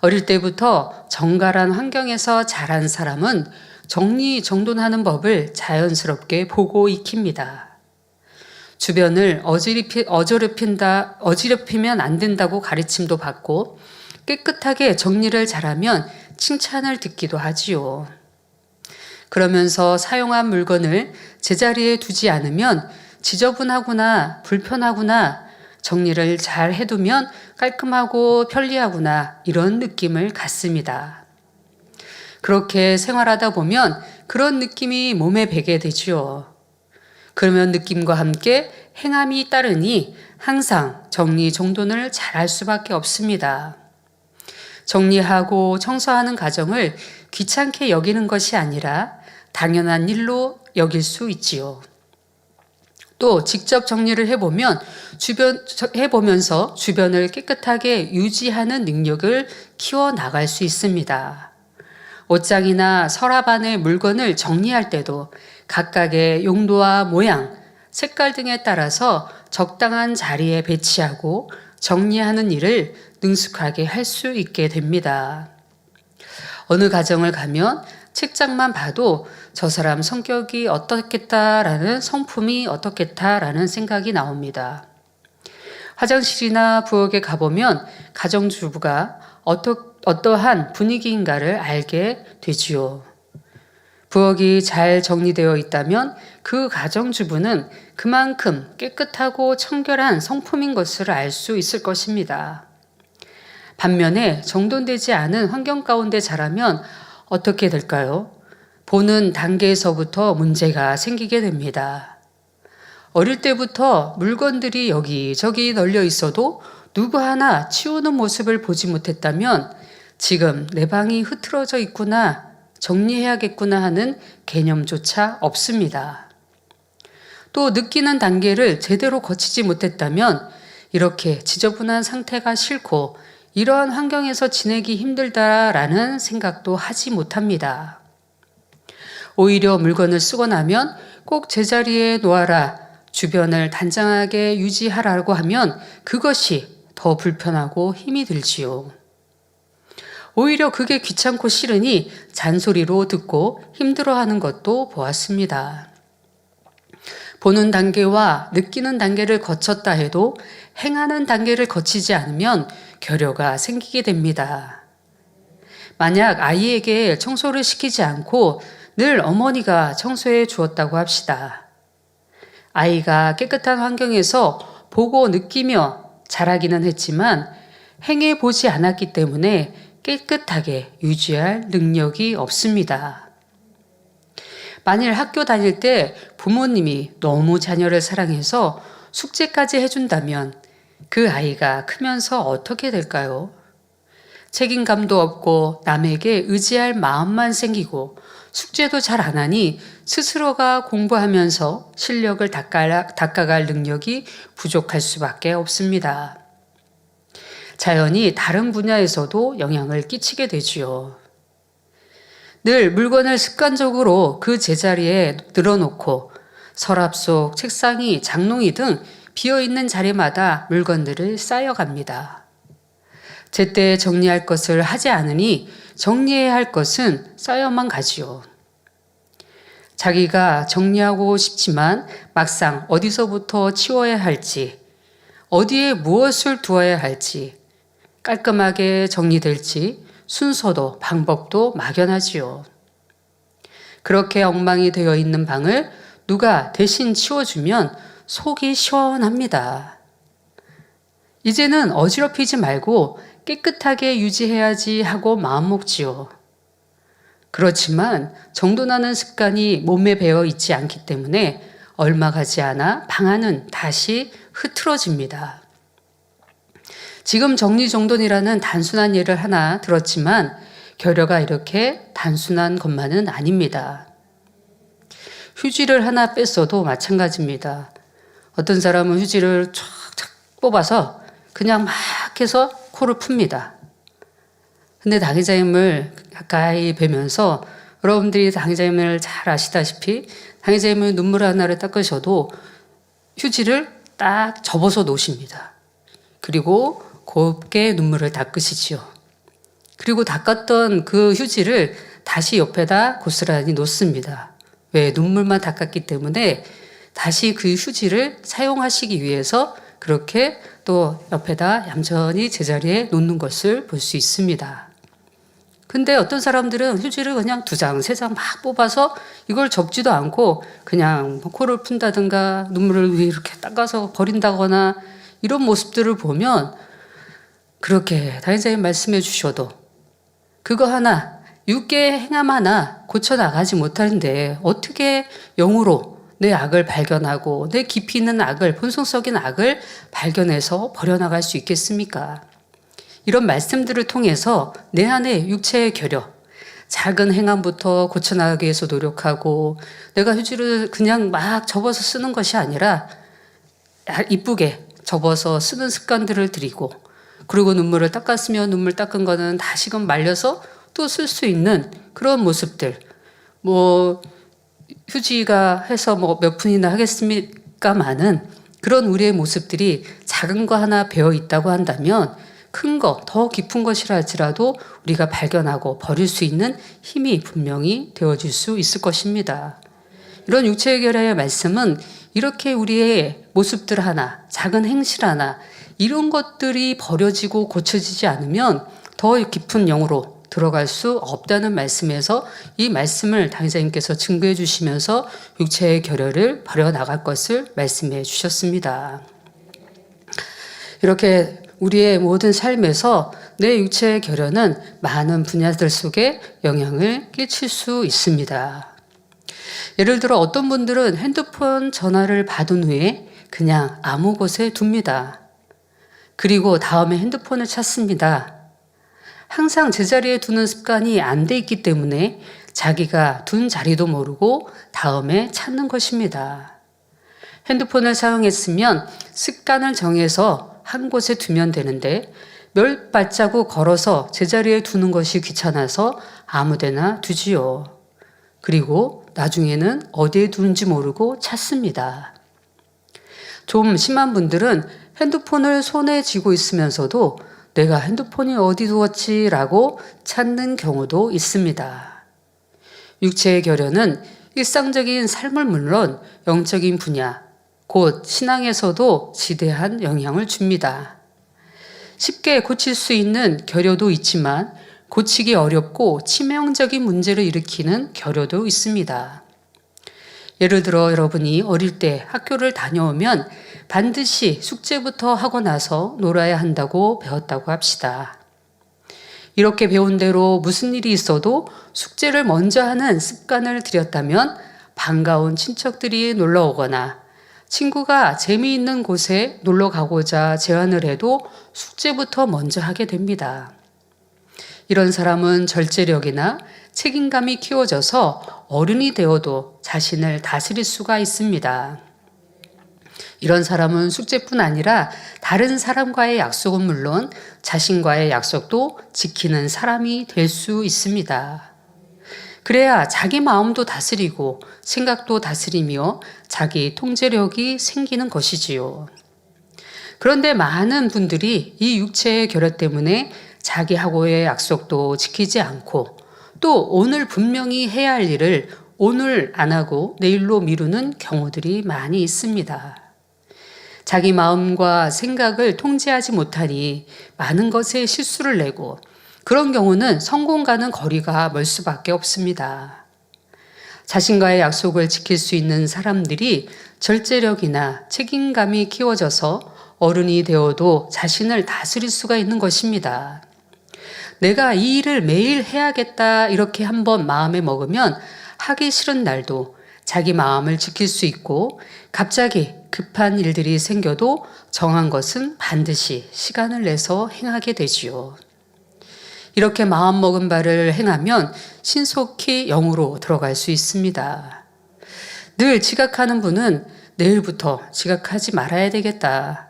어릴 때부터 정갈한 환경에서 자란 사람은 정리정돈하는 법을 자연스럽게 보고 익힙니다. 주변을 어지럽히면 안 된다고 가르침도 받고 깨끗하게 정리를 잘하면 칭찬을 듣기도 하지요. 그러면서 사용한 물건을 제자리에 두지 않으면 지저분하구나, 불편하구나, 정리를 잘 해두면 깔끔하고 편리하구나 이런 느낌을 갖습니다. 그렇게 생활하다 보면 그런 느낌이 몸에 배게 되지요. 그러면 느낌과 함께 행함이 따르니 항상 정리정돈을 잘할 수밖에 없습니다. 정리하고 청소하는 과정을 귀찮게 여기는 것이 아니라 당연한 일로 여길 수 있지요. 또 직접 정리를 해보면서 주변을 깨끗하게 유지하는 능력을 키워나갈 수 있습니다. 옷장이나 서랍 안의 물건을 정리할 때도 각각의 용도와 모양, 색깔 등에 따라서 적당한 자리에 배치하고 정리하는 일을 능숙하게 할 수 있게 됩니다. 어느 가정을 가면 책장만 봐도 저 사람 성격이 어떻겠다라는 성품이 어떻겠다라는 생각이 나옵니다. 화장실이나 부엌에 가보면 가정주부가 어떠한 분위기인가를 알게 되지요. 부엌이 잘 정리되어 있다면 그 가정주부는 그만큼 깨끗하고 청결한 성품인 것을 알 수 있을 것입니다. 반면에 정돈되지 않은 환경 가운데 자라면 어떻게 될까요? 보는 단계에서부터 문제가 생기게 됩니다. 어릴 때부터 물건들이 여기저기 널려 있어도 누구 하나 치우는 모습을 보지 못했다면 지금 내 방이 흐트러져 있구나, 정리해야겠구나 하는 개념조차 없습니다. 또 느끼는 단계를 제대로 거치지 못했다면 이렇게 지저분한 상태가 싫고 이러한 환경에서 지내기 힘들다라는 생각도 하지 못합니다. 오히려 물건을 쓰고 나면 꼭 제자리에 놓아라, 주변을 단정하게 유지하라고 하면 그것이 더 불편하고 힘이 들지요. 오히려 그게 귀찮고 싫으니 잔소리로 듣고 힘들어하는 것도 보았습니다. 보는 단계와 느끼는 단계를 거쳤다 해도 행하는 단계를 거치지 않으면 결여가 생기게 됩니다. 만약 아이에게 청소를 시키지 않고 늘 어머니가 청소해 주었다고 합시다. 아이가 깨끗한 환경에서 보고 느끼며 자라기는 했지만 행해 보지 않았기 때문에 깨끗하게 유지할 능력이 없습니다. 만일 학교 다닐 때 부모님이 너무 자녀를 사랑해서 숙제까지 해준다면 그 아이가 크면서 어떻게 될까요? 책임감도 없고 남에게 의지할 마음만 생기고 숙제도 잘 안 하니 스스로가 공부하면서 실력을 닦아갈 능력이 부족할 수밖에 없습니다. 자연히 다른 분야에서도 영향을 끼치게 되지요. 늘 물건을 습관적으로 그 제자리에 늘어놓고 서랍 속 책상이 장롱이 등 비어있는 자리마다 물건들을 쌓여갑니다. 제때 정리할 것을 하지 않으니 정리해야 할 것은 쌓여만 가지요. 자기가 정리하고 싶지만 막상 어디서부터 치워야 할지, 어디에 무엇을 두어야 할지, 깔끔하게 정리될지 순서도 방법도 막연하지요. 그렇게 엉망이 되어 있는 방을 누가 대신 치워주면 속이 시원합니다. 이제는 어지럽히지 말고 깨끗하게 유지해야지 하고 마음먹지요. 그렇지만 정돈하는 습관이 몸에 배어 있지 않기 때문에 얼마 가지 않아 방 안은 다시 흐트러집니다. 지금 정리정돈이라는 단순한 예를 하나 들었지만 결여가 이렇게 단순한 것만은 아닙니다. 휴지를 하나 뺐어도 마찬가지입니다. 어떤 사람은 휴지를 쫙쫙 뽑아서 그냥 막 해서 코를 풉니다. 근데 당의자임을 가까이 뵈면서 여러분들이 당의자임을 잘 아시다시피 당의자임을 눈물 하나를 닦으셔도 휴지를 딱 접어서 놓으십니다. 그리고 곱게 눈물을 닦으시지요. 그리고 닦았던 그 휴지를 다시 옆에다 고스란히 놓습니다. 왜? 눈물만 닦았기 때문에 다시 그 휴지를 사용하시기 위해서 그렇게 또 옆에다 얌전히 제자리에 놓는 것을 볼 수 있습니다. 근데 어떤 사람들은 휴지를 그냥 2장, 3장 막 뽑아서 이걸 접지도 않고 그냥 뭐 코를 푼다든가 눈물을 위에 이렇게 닦아서 버린다거나 이런 모습들을 보면 그렇게 당회장님 말씀해 주셔도 그거 하나, 육계의 행함 하나 고쳐나가지 못하는데 어떻게 영으로 내 악을 발견하고 내 깊이 있는 악을, 본성적인 악을 발견해서 버려나갈 수 있겠습니까? 이런 말씀들을 통해서 내 안에 육체의 결여, 작은 행함부터 고쳐나가기 위해서 노력하고 내가 휴지를 그냥 막 접어서 쓰는 것이 아니라 이쁘게 접어서 쓰는 습관들을 들이고 그리고 눈물을 닦았으면 눈물 닦은 거는 다시금 말려서 또 쓸 수 있는 그런 모습들. 뭐 휴지가 해서 뭐 몇 푼이나 하겠습니까마는 그런 우리의 모습들이 작은 거 하나 배어 있다고 한다면 큰 거, 더 깊은 것이라 할지라도 우리가 발견하고 버릴 수 있는 힘이 분명히 되어질 수 있을 것입니다. 이런 육체의 결여의 말씀은 이렇게 우리의 모습들 하나, 작은 행실 하나, 이런 것들이 버려지고 고쳐지지 않으면 더 깊은 영으로 들어갈 수 없다는 말씀에서 이 말씀을 당회장님께서 증거해 주시면서 육체의 결여를 버려나갈 것을 말씀해 주셨습니다. 이렇게 우리의 모든 삶에서 내 육체의 결여는 많은 분야들 속에 영향을 끼칠 수 있습니다. 예를 들어 어떤 분들은 핸드폰 전화를 받은 후에 그냥 아무 곳에 둡니다. 그리고 다음에 핸드폰을 찾습니다. 항상 제자리에 두는 습관이 안 돼 있기 때문에 자기가 둔 자리도 모르고 다음에 찾는 것입니다. 핸드폰을 사용했으면 습관을 정해서 한 곳에 두면 되는데 몇 발자국 걸어서 제자리에 두는 것이 귀찮아서 아무데나 두지요. 그리고 나중에는 어디에 두는지 모르고 찾습니다. 좀 심한 분들은 핸드폰을 손에 쥐고 있으면서도 내가 핸드폰이 어디 두었지라고 찾는 경우도 있습니다. 육체의 결여는 일상적인 삶을 물론 영적인 분야, 곧 신앙에서도 지대한 영향을 줍니다. 쉽게 고칠 수 있는 결여도 있지만 고치기 어렵고 치명적인 문제를 일으키는 결여도 있습니다. 예를 들어 여러분이 어릴 때 학교를 다녀오면 반드시 숙제부터 하고 나서 놀아야 한다고 배웠다고 합시다. 이렇게 배운 대로 무슨 일이 있어도 숙제를 먼저 하는 습관을 들였다면 반가운 친척들이 놀러 오거나 친구가 재미있는 곳에 놀러 가고자 제안을 해도 숙제부터 먼저 하게 됩니다. 이런 사람은 절제력이나 책임감이 키워져서 어른이 되어도 자신을 다스릴 수가 있습니다. 이런 사람은 숙제뿐 아니라 다른 사람과의 약속은 물론 자신과의 약속도 지키는 사람이 될 수 있습니다. 그래야 자기 마음도 다스리고 생각도 다스리며 자기 통제력이 생기는 것이지요. 그런데 많은 분들이 이 육체의 결여 때문에 자기하고의 약속도 지키지 않고 또 오늘 분명히 해야 할 일을 오늘 안 하고 내일로 미루는 경우들이 많이 있습니다. 자기 마음과 생각을 통제하지 못하니 많은 것에 실수를 내고 그런 경우는 성공과는 거리가 멀 수밖에 없습니다. 자신과의 약속을 지킬 수 있는 사람들이 절제력이나 책임감이 키워져서 어른이 되어도 자신을 다스릴 수가 있는 것입니다. 내가 이 일을 매일 해야겠다 이렇게 한번 마음에 먹으면 하기 싫은 날도 자기 마음을 지킬 수 있고 갑자기 급한 일들이 생겨도 정한 것은 반드시 시간을 내서 행하게 되지요. 이렇게 마음먹은 바를 행하면 신속히 영으로 들어갈 수 있습니다. 늘 지각하는 분은 내일부터 지각하지 말아야 되겠다.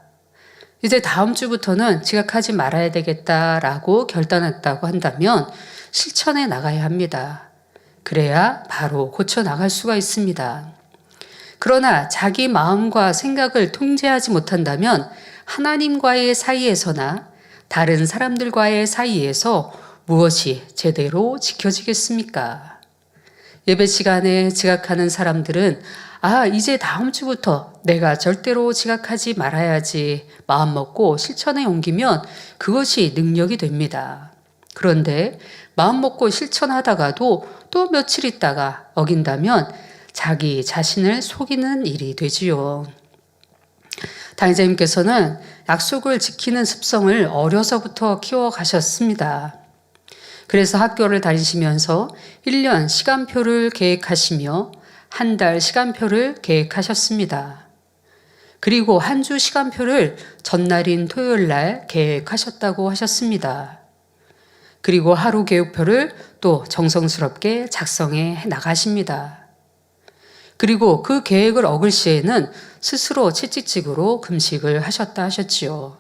이제 다음 주부터는 지각하지 말아야 되겠다라고 결단했다고 한다면 실천해 나가야 합니다. 그래야 바로 고쳐 나갈 수가 있습니다. 그러나 자기 마음과 생각을 통제하지 못한다면 하나님과의 사이에서나 다른 사람들과의 사이에서 무엇이 제대로 지켜지겠습니까? 예배 시간에 지각하는 사람들은 이제 다음 주부터 내가 절대로 지각하지 말아야지 마음먹고 실천에 옮기면 그것이 능력이 됩니다. 그런데 마음먹고 실천하다가도 또 며칠 있다가 어긴다면 자기 자신을 속이는 일이 되지요. 당회자님께서는 약속을 지키는 습성을 어려서부터 키워가셨습니다. 그래서 학교를 다니시면서 1년 시간표를 계획하시며 한 달 시간표를 계획하셨습니다. 그리고 한 주 시간표를 전날인 토요일 날 계획하셨다고 하셨습니다. 그리고 하루 계획표를 또 정성스럽게 작성해 나가십니다. 그리고 그 계획을 어길 시에는 스스로 채찍질으로 금식을 하셨다 하셨지요.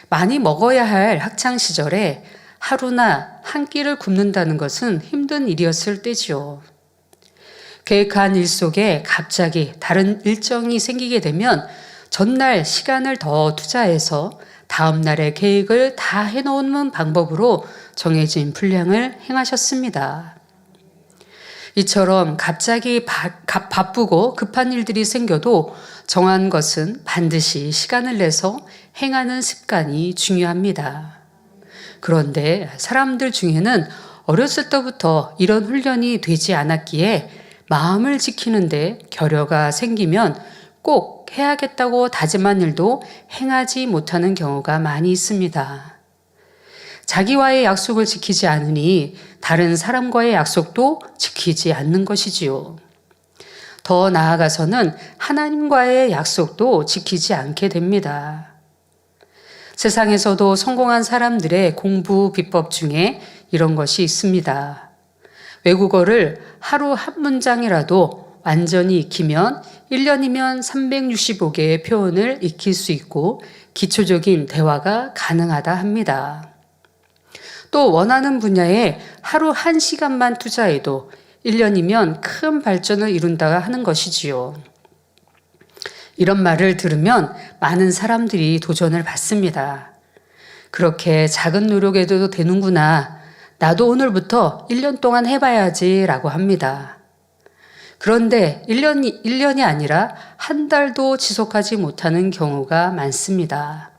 많이 먹어야 할 학창 시절에 하루나 한 끼를 굶는다는 것은 힘든 일이었을 때지요. 계획한 일 속에 갑자기 다른 일정이 생기게 되면 전날 시간을 더 투자해서 다음 날의 계획을 다 해놓는 방법으로 정해진 분량을 행하셨습니다. 이처럼 갑자기 바쁘고 급한 일들이 생겨도 정한 것은 반드시 시간을 내서 행하는 습관이 중요합니다. 그런데 사람들 중에는 어렸을 때부터 이런 훈련이 되지 않았기에 마음을 지키는데 결여가 생기면 꼭 해야겠다고 다짐한 일도 행하지 못하는 경우가 많이 있습니다. 자기와의 약속을 지키지 않으니 다른 사람과의 약속도 지키지 않는 것이지요. 더 나아가서는 하나님과의 약속도 지키지 않게 됩니다. 세상에서도 성공한 사람들의 공부 비법 중에 이런 것이 있습니다. 외국어를 하루 한 문장이라도 완전히 익히면 1년이면 365개의 표현을 익힐 수 있고 기초적인 대화가 가능하다 합니다. 또 원하는 분야에 하루 1시간만 투자해도 1년이면 큰 발전을 이룬다 하는 것이지요. 이런 말을 들으면 많은 사람들이 도전을 받습니다. 그렇게 작은 노력에도 되는구나. 나도 오늘부터 1년 동안 해봐야지 라고 합니다. 그런데 1년이 아니라 한 달도 지속하지 못하는 경우가 많습니다.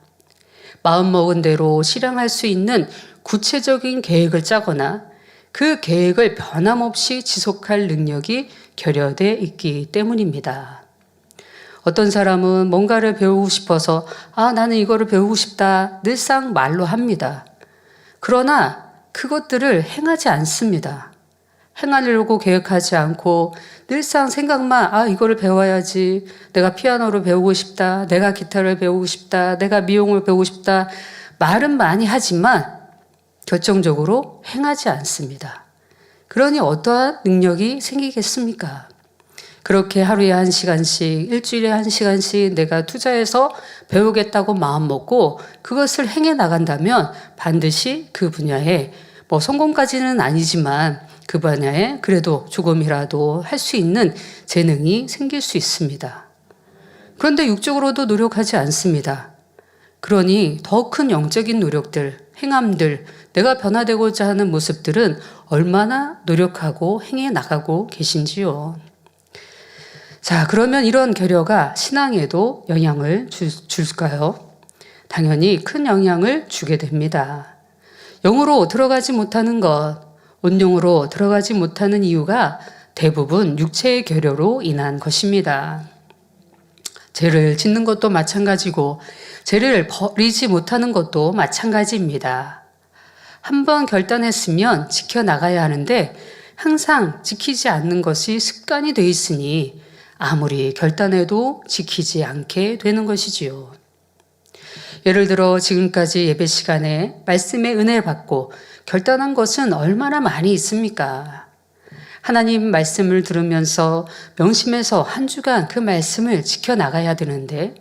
마음먹은 대로 실행할 수 있는 구체적인 계획을 짜거나 그 계획을 변함없이 지속할 능력이 결여돼 있기 때문입니다. 어떤 사람은 뭔가를 배우고 싶어서 나는 이거를 배우고 싶다 늘상 말로 합니다. 그러나 그것들을 행하지 않습니다. 행하려고 계획하지 않고 늘상 생각만 이거를 배워야지, 내가 피아노를 배우고 싶다, 내가 기타를 배우고 싶다, 내가 미용을 배우고 싶다 말은 많이 하지만 결정적으로 행하지 않습니다. 그러니 어떠한 능력이 생기겠습니까? 그렇게 하루에 1시간씩, 일주일에 1시간씩 내가 투자해서 배우겠다고 마음먹고 그것을 행해 나간다면 반드시 그 분야에 성공까지는 아니지만 그 분야에 그래도 조금이라도 할 수 있는 재능이 생길 수 있습니다. 그런데 육적으로도 노력하지 않습니다. 그러니 더 큰 영적인 노력들, 행함들, 내가 변화되고자 하는 모습들은 얼마나 노력하고 행해 나가고 계신지요. 자, 그러면 이런 결여가 신앙에도 영향을 줄까요? 당연히 큰 영향을 주게 됩니다. 영으로 들어가지 못하는 것, 온영으로 들어가지 못하는 이유가 대부분 육체의 결여로 인한 것입니다. 죄를 짓는 것도 마찬가지고 죄를 버리지 못하는 것도 마찬가지입니다. 한번 결단했으면 지켜나가야 하는데 항상 지키지 않는 것이 습관이 돼 있으니 아무리 결단해도 지키지 않게 되는 것이지요. 예를 들어 지금까지 예배 시간에 말씀의 은혜를 받고 결단한 것은 얼마나 많이 있습니까? 하나님 말씀을 들으면서 명심해서 한 주간 그 말씀을 지켜나가야 되는데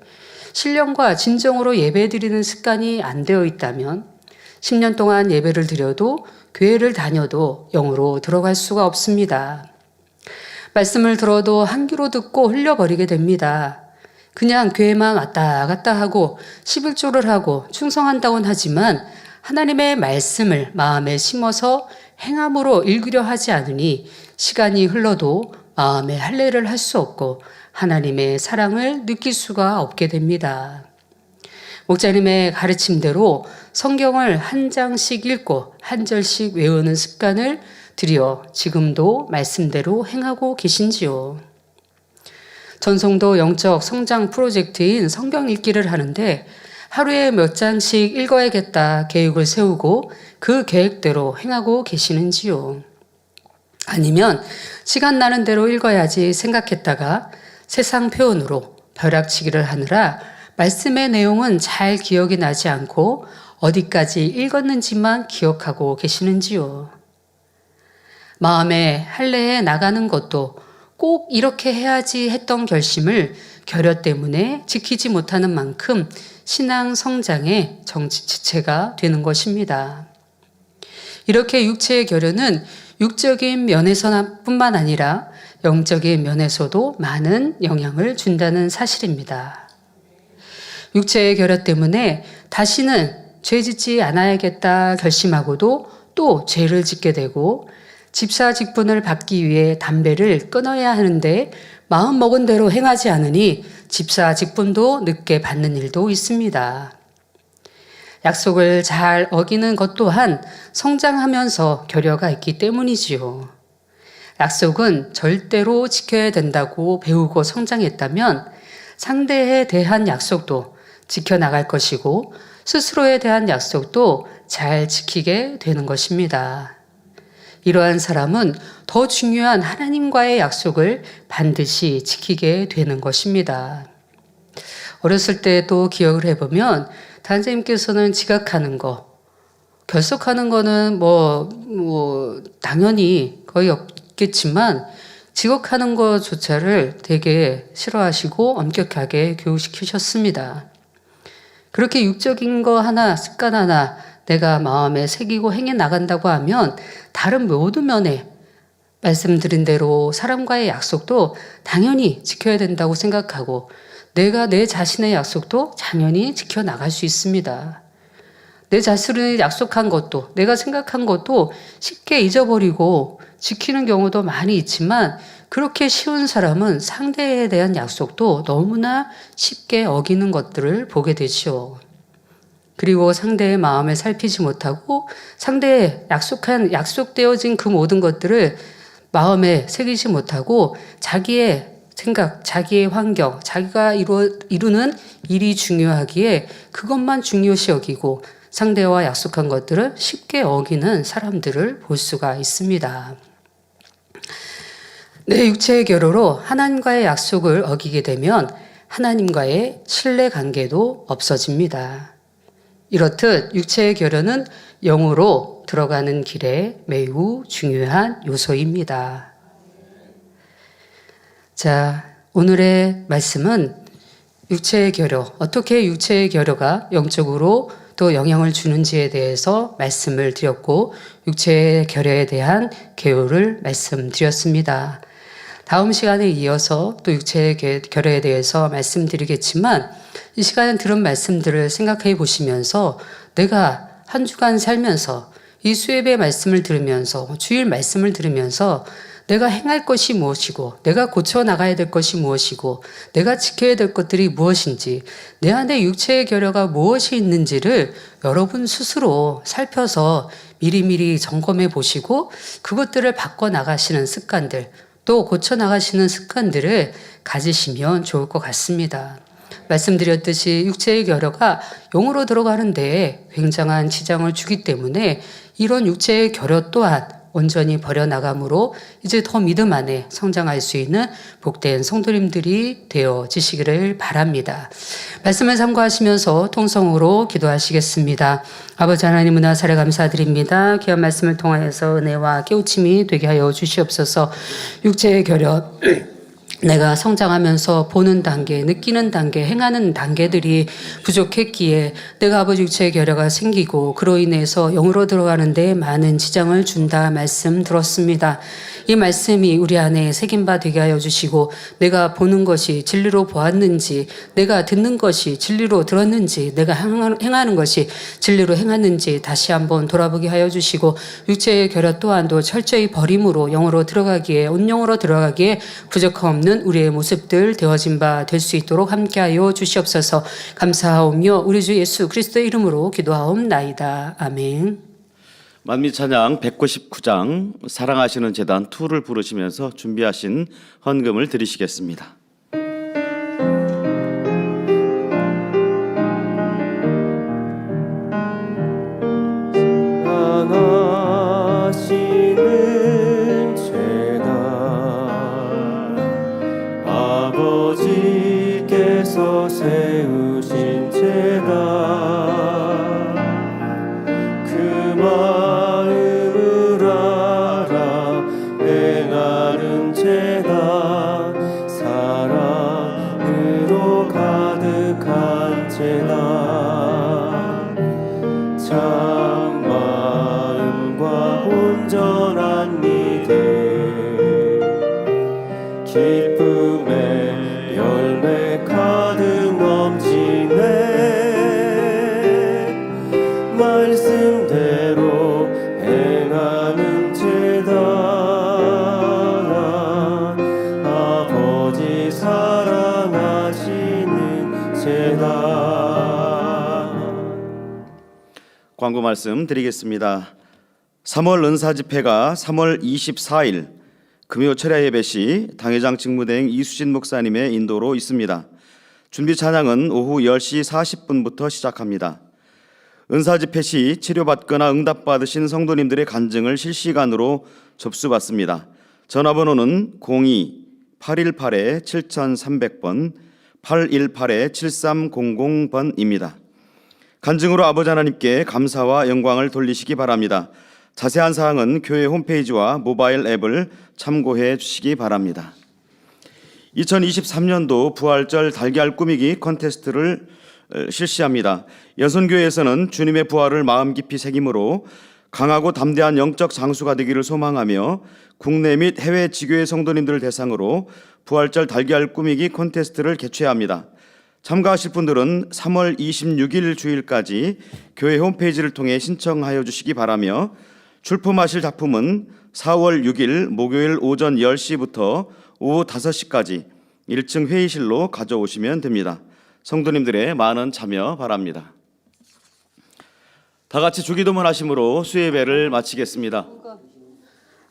신령과 진정으로 예배드리는 습관이 안 되어 있다면 10년 동안 예배를 드려도 교회를 다녀도 영으로 들어갈 수가 없습니다. 말씀을 들어도 한 귀로 듣고 흘려버리게 됩니다. 그냥 교회만 왔다 갔다 하고 11조를 하고 충성한다고는 하지만 하나님의 말씀을 마음에 심어서 행함으로 읽으려 하지 않으니 시간이 흘러도 마음에 할례를 할 수 없고 하나님의 사랑을 느낄 수가 없게 됩니다. 목자님의 가르침대로 성경을 한 장씩 읽고 한 절씩 외우는 습관을 들여 지금도 말씀대로 행하고 계신지요? 전성도 영적 성장 프로젝트인 성경 읽기를 하는데 하루에 몇 장씩 읽어야겠다 계획을 세우고 그 계획대로 행하고 계시는지요? 아니면 시간 나는 대로 읽어야지 생각했다가 세상 표현으로 벼락치기를 하느라 말씀의 내용은 잘 기억이 나지 않고 어디까지 읽었는지만 기억하고 계시는지요? 마음에 할례에 나가는 것도 꼭 이렇게 해야지 했던 결심을 결여 때문에 지키지 못하는 만큼 신앙 성장의 지체가 되는 것입니다. 이렇게 육체의 결여는 육적인 면에서뿐만 아니라 영적인 면에서도 많은 영향을 준다는 사실입니다. 육체의 결여 때문에 다시는 죄 짓지 않아야겠다 결심하고도 또 죄를 짓게 되고 집사 직분을 받기 위해 담배를 끊어야 하는데 마음 먹은 대로 행하지 않으니 집사 직분도 늦게 받는 일도 있습니다. 약속을 잘 어기는 것 또한 성장하면서 결여가 있기 때문이지요. 약속은 절대로 지켜야 된다고 배우고 성장했다면 상대에 대한 약속도 지켜나갈 것이고 스스로에 대한 약속도 잘 지키게 되는 것입니다. 이러한 사람은 더 중요한 하나님과의 약속을 반드시 지키게 되는 것입니다. 어렸을 때도 기억을 해보면 단장님께서는 지각하는 거, 결석하는 거는 당연히 거의 없겠지만 지각하는 거조차를 되게 싫어하시고 엄격하게 교육시키셨습니다. 그렇게 육적인 거 하나, 습관 하나 내가 마음에 새기고 행해 나간다고 하면 다른 모든 면에 말씀드린 대로 사람과의 약속도 당연히 지켜야 된다고 생각하고 내가 내 자신의 약속도 당연히 지켜나갈 수 있습니다. 내 자신을 약속한 것도 내가 생각한 것도 쉽게 잊어버리고 지키는 경우도 많이 있지만 그렇게 쉬운 사람은 상대에 대한 약속도 너무나 쉽게 어기는 것들을 보게 되죠. 그리고 상대의 마음을 살피지 못하고 상대의 약속되어진 그 모든 것들을 마음에 새기지 못하고 자기의 생각, 자기의 환경, 자기가 이루는 일이 중요하기에 그것만 중요시 여기고 상대와 약속한 것들을 쉽게 어기는 사람들을 볼 수가 있습니다. 내 육체의 결여로 하나님과의 약속을 어기게 되면 하나님과의 신뢰 관계도 없어집니다. 이렇듯 육체의 결여는 영으로 들어가는 길에 매우 중요한 요소입니다. 자, 오늘의 말씀은 육체의 결여, 어떻게 육체의 결여가 영적으로 또 영향을 주는지에 대해서 말씀을 드렸고 육체의 결여에 대한 개요를 말씀드렸습니다. 다음 시간에 이어서 또 육체의 결여에 대해서 말씀드리겠지만 이 시간에 들은 말씀들을 생각해 보시면서 내가 한 주간 살면서 이 수예배 말씀을 들으면서 주일 말씀을 들으면서 내가 행할 것이 무엇이고 내가 고쳐나가야 될 것이 무엇이고 내가 지켜야 될 것들이 무엇인지 내 안에 육체의 결여가 무엇이 있는지를 여러분 스스로 살펴서 미리미리 점검해 보시고 그것들을 바꿔나가시는 습관들 또 고쳐나가시는 습관들을 가지시면 좋을 것 같습니다. 말씀드렸듯이 육체의 결여가 영으로 들어가는 데에 굉장한 지장을 주기 때문에 이런 육체의 결여 또한 온전히 버려나감으로 이제 더 믿음 안에 성장할 수 있는 복된 성도님들이 되어지시기를 바랍니다. 말씀을 참고하시면서 통성으로 기도하시겠습니다. 아버지 하나님 은혜사를 감사드립니다. 귀한 말씀을 통하여서 은혜와 깨우침이 되게 하여 주시옵소서. 육체의 결여 내가 성장하면서 보는 단계, 느끼는 단계, 행하는 단계들이 부족했기에 내가 아버지 육체의 결여가 생기고 그로 인해서 영으로 들어가는 데 많은 지장을 준다 말씀 들었습니다. 이 말씀이 우리 안에 새김바 되게 하여 주시고 내가 보는 것이 진리로 보았는지, 내가 듣는 것이 진리로 들었는지, 내가 행하는 것이 진리로 행하는지 다시 한번 돌아보게 하여 주시고 육체의 결여 또한도 철저히 버림으로 영으로 들어가기에, 온영으로 들어가기에 부족함 없는 우리의 모습들 되어진 바 될 수 있도록 함께하여 주시옵소서. 감사하오며 우리 주 예수 그리스도의 이름으로 기도하옵나이다. 아멘.
만미 찬양 199장 사랑하시는 제단 2를 부르시면서 준비하신 헌금을 드리시겠습니다.
사랑하시는 제단 아버지께서 세우신 제단 그 마음을 알아 행하는 제단 사랑으로 가득한 제단 참마음과 온전한 믿음 기쁨의 열매 가득 넘치네 말씀대로 행하는 제단 아버지 사랑하시는 제단.
광고 말씀 드리겠습니다. 3월 은사 집회가 3월 24일 금요 철야 예배 시 당회장 직무대행 이수진 목사님의 인도로 있습니다. 준비 찬양은 오후 10시 40분부터 시작합니다. 은사 집회 시 치료받거나 응답받으신 성도님들의 간증을 실시간으로 접수받습니다. 전화번호는 02-818-7300번, 818-7300번입니다. 간증으로 아버지 하나님께 감사와 영광을 돌리시기 바랍니다. 자세한 사항은 교회 홈페이지와 모바일 앱을 참고해 주시기 바랍니다. 2023년도 부활절 달걀 꾸미기 콘테스트를 실시합니다. 여선교회에서는 주님의 부활을 마음 깊이 새김으로 강하고 담대한 영적 장수가 되기를 소망하며 국내 및 해외 지교회 성도님들을 대상으로 부활절 달걀 꾸미기 콘테스트를 개최합니다. 참가하실 분들은 3월 26일 주일까지 교회 홈페이지를 통해 신청하여 주시기 바라며 출품하실 작품은 4월 6일 목요일 오전 10시부터 오후 5시까지 1층 회의실로 가져오시면 됩니다. 성도님들의 많은 참여 바랍니다. 다 같이 주기도문 하심으로 수예배를 마치겠습니다.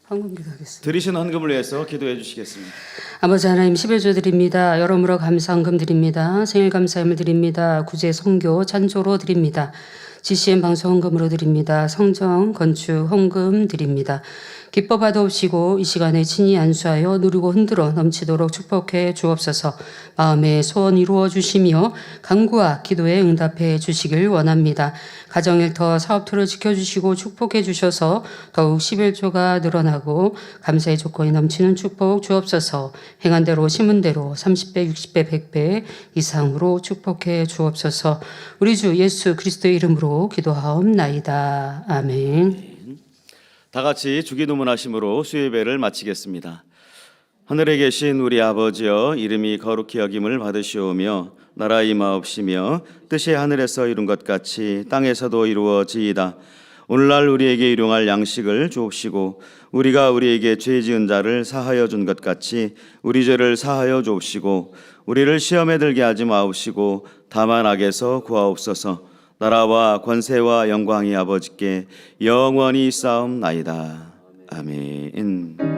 헌금 기도하겠습니다.
드리신 헌금을 위해서 기도해 주시겠습니다.
아버지 하나님 11조 드립니다. 여러모로 감사 헌금 드립니다. 생일 감사함을 드립니다. 구제 선교 찬조로 드립니다. GCN 방송 헌금으로 드립니다. 성정 건축 헌금 드립니다. 기뻐 받아옵시고 이 시간에 친히 안수하여 누리고 흔들어 넘치도록 축복해 주옵소서. 마음의 소원 이루어 주시며 간구와 기도에 응답해 주시길 원합니다. 가정일터 사업토를 지켜주시고 축복해 주셔서 더욱 11조가 늘어나고 감사의 조건이 넘치는 축복 주옵소서. 행한 대로 심은 대로 30배 60배 100배 이상으로 축복해 주옵소서. 우리 주 예수 그리스도의 이름으로 기도하옵나이다. 아멘.
다 같이 주기도문 하심으로 수예배를 마치겠습니다. 하늘에 계신 우리 아버지여, 이름이 거룩히 여김을 받으시오며 나라 임하옵시며 뜻이 하늘에서 이룬 것 같이 땅에서도 이루어지이다. 오늘날 우리에게 일용할 양식을 주옵시고 우리가 우리에게 죄 지은 자를 사하여 준 것 같이 우리 죄를 사하여 주옵시고 우리를 시험에 들게 하지 마옵시고 다만 악에서 구하옵소서. 나라와 권세와 영광이 아버지께 영원히 쌓옵나이다. 아멘.